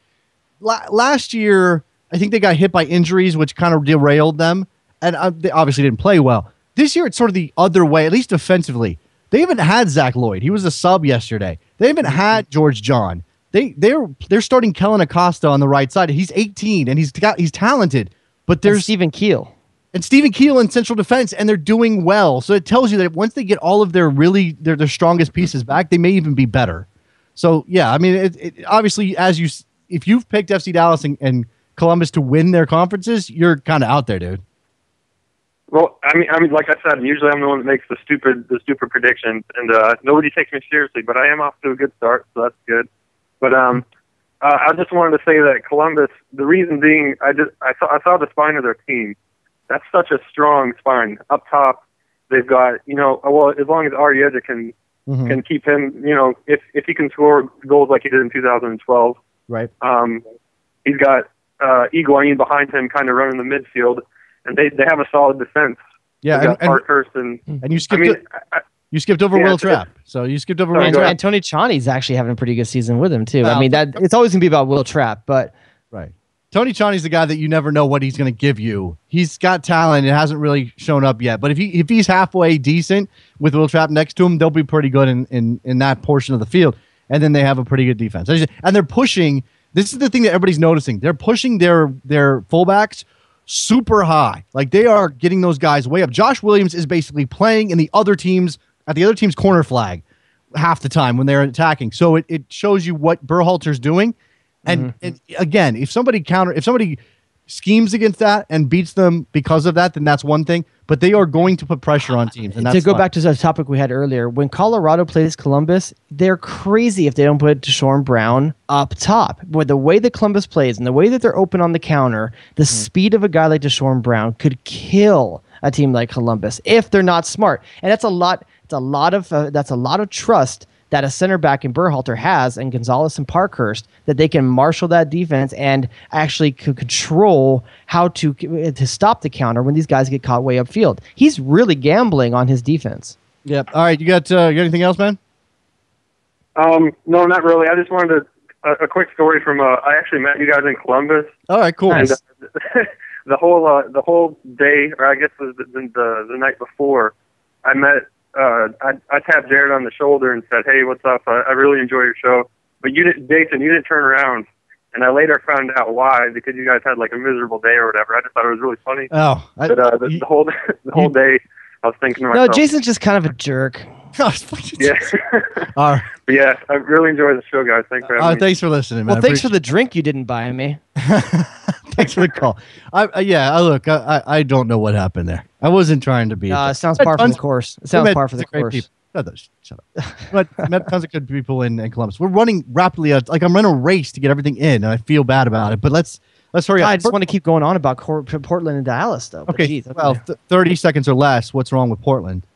Last year, I think they got hit by injuries, which kind of derailed them, and they obviously didn't play well. This year, it's sort of the other way, at least defensively. They haven't had Zach Lloyd. He was a sub yesterday. They haven't had George John. They're starting Kellen Acosta on the right side. He's 18 and he's talented. But there's Stephen Keel in central defense, and they're doing well. So it tells you that once they get all of their their strongest pieces back, they may even be better. So yeah, I mean, it obviously if you've picked FC Dallas and Columbus to win their conferences, you're kind of out there, dude. Well, I mean, like I said, usually I'm the one that makes the stupid predictions, and nobody takes me seriously. But I am off to a good start, so that's good. But I just wanted to say that Columbus, the reason being, I saw the spine of their team. That's such a strong spine up top. They've got as long as Arrieta can keep him, if he can score goals like he did in 2012, right? He's got Higuain behind him, kind of running the midfield. And they have a solid defense. Yeah, Parkhurst and you skipped you skipped over Will Trapp. So you skipped over Will Trapp. And Tony Chani's actually having a pretty good season with him too. I mean, that it's always gonna be about Will Trapp, but right. Tony Chani's the guy that you never know what he's gonna give you. He's got talent. It hasn't really shown up yet. But if he's halfway decent with Will Trapp next to him, they'll be pretty good in that portion of the field. And then they have a pretty good defense. And they're pushing. This is the thing that everybody's noticing. They're pushing their fullbacks super high. Like they are getting those guys way up. Josh Williams is basically playing in the other team's corner flag half the time when they're attacking. So it shows you what Berhalter's doing. And again, if somebody schemes against that and beats them because of that, then that's one thing. But they are going to put pressure on teams. And that's to go back to the topic we had earlier, when Colorado plays Columbus, they're crazy if they don't put Deshaun Brown up top. With the way that Columbus plays and the way that they're open on the counter, the speed of a guy like Deshaun Brown could kill a team like Columbus if they're not smart. And that's a lot. It's a lot of trust that a center back in Berhalter has, and Gonzalez and Parkhurst, that they can marshal that defense and actually control how to stop the counter when these guys get caught way upfield. He's really gambling on his defense. Yep. All right, you got anything else, man? No, not really. I just wanted a quick story from. I actually met you guys in Columbus. All right, cool. And, the whole day, or I guess it was the night before, I met. I tapped Jared on the shoulder and said, "Hey, what's up? I really enjoy your show." But Jason, you didn't turn around, and I later found out why, because you guys had like a miserable day or whatever. I just thought it was really funny. Oh, the whole day, I was thinking to myself. No, Jason's just kind of a jerk. Yeah. All right. But yeah, I really enjoyed the show, guys. Thanks for having me. Thanks for listening, man. Well, thanks for the drink you didn't buy me. Thanks for the call. I don't know what happened there. I wasn't trying to be. It sounds par for the course. It sounds par for the course. Shut up. But met tons of good people in Columbus. We're running rapidly. I'm running a race to get everything in, and I feel bad about it. But let's hurry up. I just want to keep going on about Portland and Dallas, though. Okay. Geez, well, 30 seconds or less. What's wrong with Portland?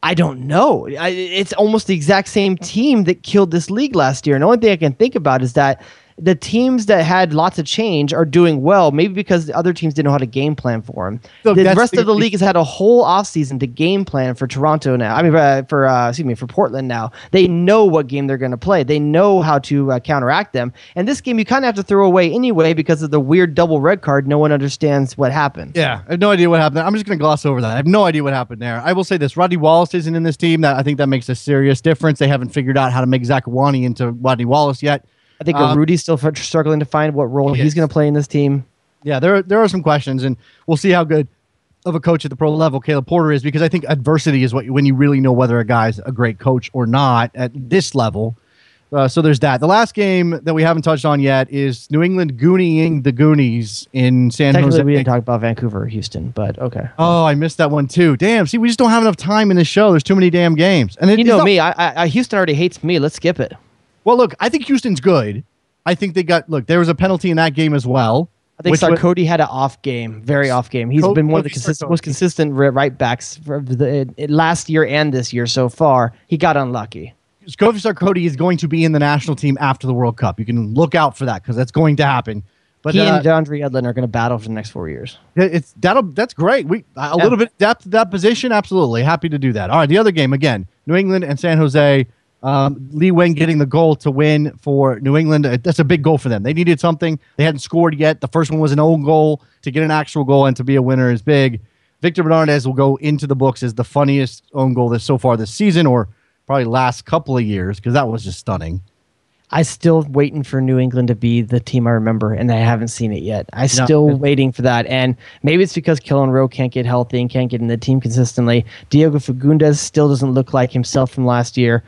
I don't know. It's almost the exact same team that killed this league last year. And the only thing I can think about is that the teams that had lots of change are doing well, maybe because the other teams didn't know how to game plan for them. So the rest of the league has had a whole offseason to game plan for Toronto now. I mean, for Portland now. They know what game they're going to play. They know how to counteract them. And this game you kind of have to throw away anyway because of the weird double red card. No one understands what happened. Yeah, I have no idea what happened. I'm just going to gloss over that. I have no idea what happened there. I will say this. Rodney Wallace isn't in this team. I think that makes a serious difference. They haven't figured out how to make Zach Iwani into Rodney Wallace yet. I think Rudy's still struggling to find what role he's going to play in this team. Yeah, there are some questions, and we'll see how good of a coach at the pro level Caleb Porter is, because I think adversity is when you really know whether a guy's a great coach or not at this level. So there's that. The last game that we haven't touched on yet is New England gooneying the Goonies in San Jose. Technically, we didn't talk about Vancouver or Houston, but okay. Oh, I missed that one too. Damn. See, we just don't have enough time in this show. There's too many damn games. And you know me. Houston already hates me. Let's skip it. Well, look, I think Houston's good. I think there was a penalty in that game as well. I think Sarkodie had an off game, very off game. He's been one of the most consistent right backs for last year and this year so far. He got unlucky. Kofi Sarkodie is going to be in the national team after the World Cup. You can look out for that because that's going to happen. But he and DeAndre Edlin are going to battle for the next 4 years. That's great. Little bit of depth at that position, absolutely. Happy to do that. All right, the other game, again, New England and San Jose. Lee Wing getting the goal to win for New England. That's a big goal for them. They needed something. They hadn't scored yet. The first one was an own goal. To get an actual goal and to be a winner is big. Victor Bernardez will go into the books as the funniest own goal so far this season, or probably last couple of years, because that was just stunning. I'm still waiting for New England to be the team I remember, and I haven't seen it yet. I'm still waiting for that, and maybe it's because Kellen Rowe can't get healthy and can't get in the team consistently. Diego Fagundes still doesn't look like himself from last year.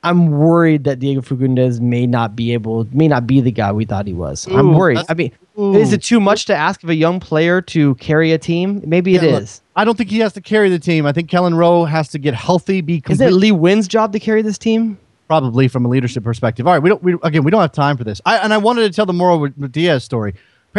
I'm worried that Diego Fagundes may not be the guy we thought he was. I'm worried. I mean, is it too much to ask of a young player to carry a team? Maybe it is. Look, I don't think he has to carry the team. I think Kellen Rowe has to get healthy, Is it Lee Wynn's job to carry this team? Probably from a leadership perspective. All right, we don't have time for this. I wanted to tell the Mauro Diaz story.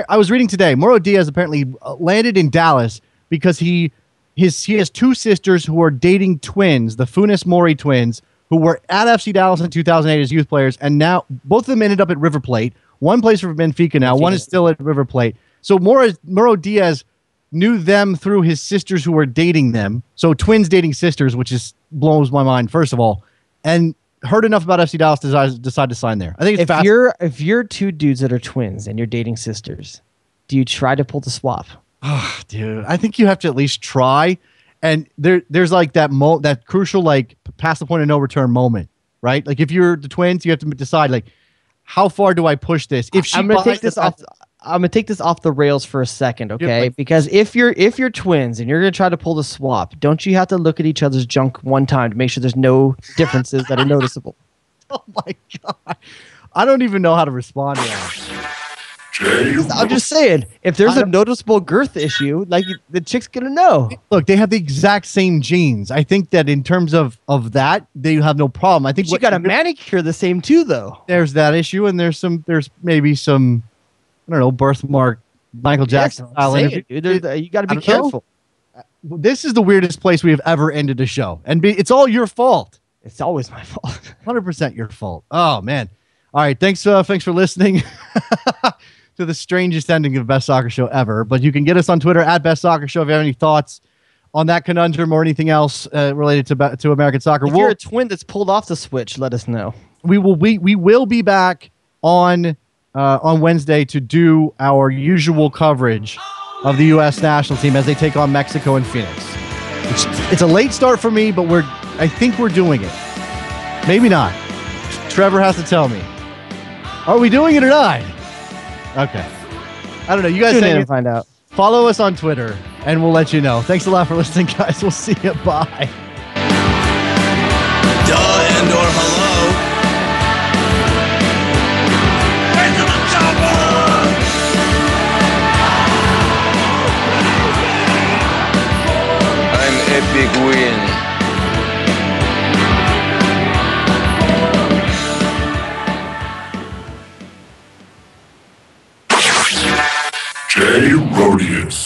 I was reading today. Mauro Diaz apparently landed in Dallas because he has two sisters who are dating twins, the Funes Mori twins, who were at FC Dallas in 2008 as youth players, and now both of them ended up at River Plate. One plays for Benfica now. One is still at River Plate. So Mauro Diaz knew them through his sisters who were dating them. So twins dating sisters, which blows my mind, first of all. And heard enough about FC Dallas to decide to sign there. I think it's fast. If you're two dudes that are twins and you're dating sisters, do you try to pull the swap? Oh, dude, I think you have to at least try. And there's like that crucial, like, past the point of no return moment, right? Like, if you're the twins, you have to decide, like, how far do I push this? I'm gonna take this off the rails for a second, okay? Because if you're twins and you're gonna try to pull the swap, don't you have to look at each other's junk one time to make sure there's no differences that are noticeable? Oh my god, I don't even know how to respond to that. I'm just saying, if there's a noticeable girth issue, like the chick's gonna know. Look, they have the exact same genes. I think that in terms of that, they have no problem. I think you got a manicure the same too, though. There's that issue, and there's maybe some, I don't know, birthmark Michael Jackson style interview. You got to be careful. This is the weirdest place we have ever ended a show, and it's all your fault. It's always my fault. 100% your fault. Oh man. All right. Thanks for listening to the strangest ending of Best Soccer Show ever. But you can get us on Twitter at Best Soccer Show if you have any thoughts on that conundrum or anything else related to American soccer. If you're a twin that's pulled off the switch, let us know. We will be back on Wednesday to do our usual coverage of the U.S. national team as they take on Mexico and Phoenix. It's a late start for me, but I think we're doing it. Maybe not. Trevor has to tell me. Are we doing it or not? Okay. I don't know. You guys can find out. Follow us on Twitter, and we'll let you know. Thanks a lot for listening, guys. We'll see you. Bye. Duh and or hello. Into the chopper! I'm Epic Win. Jay Rodius.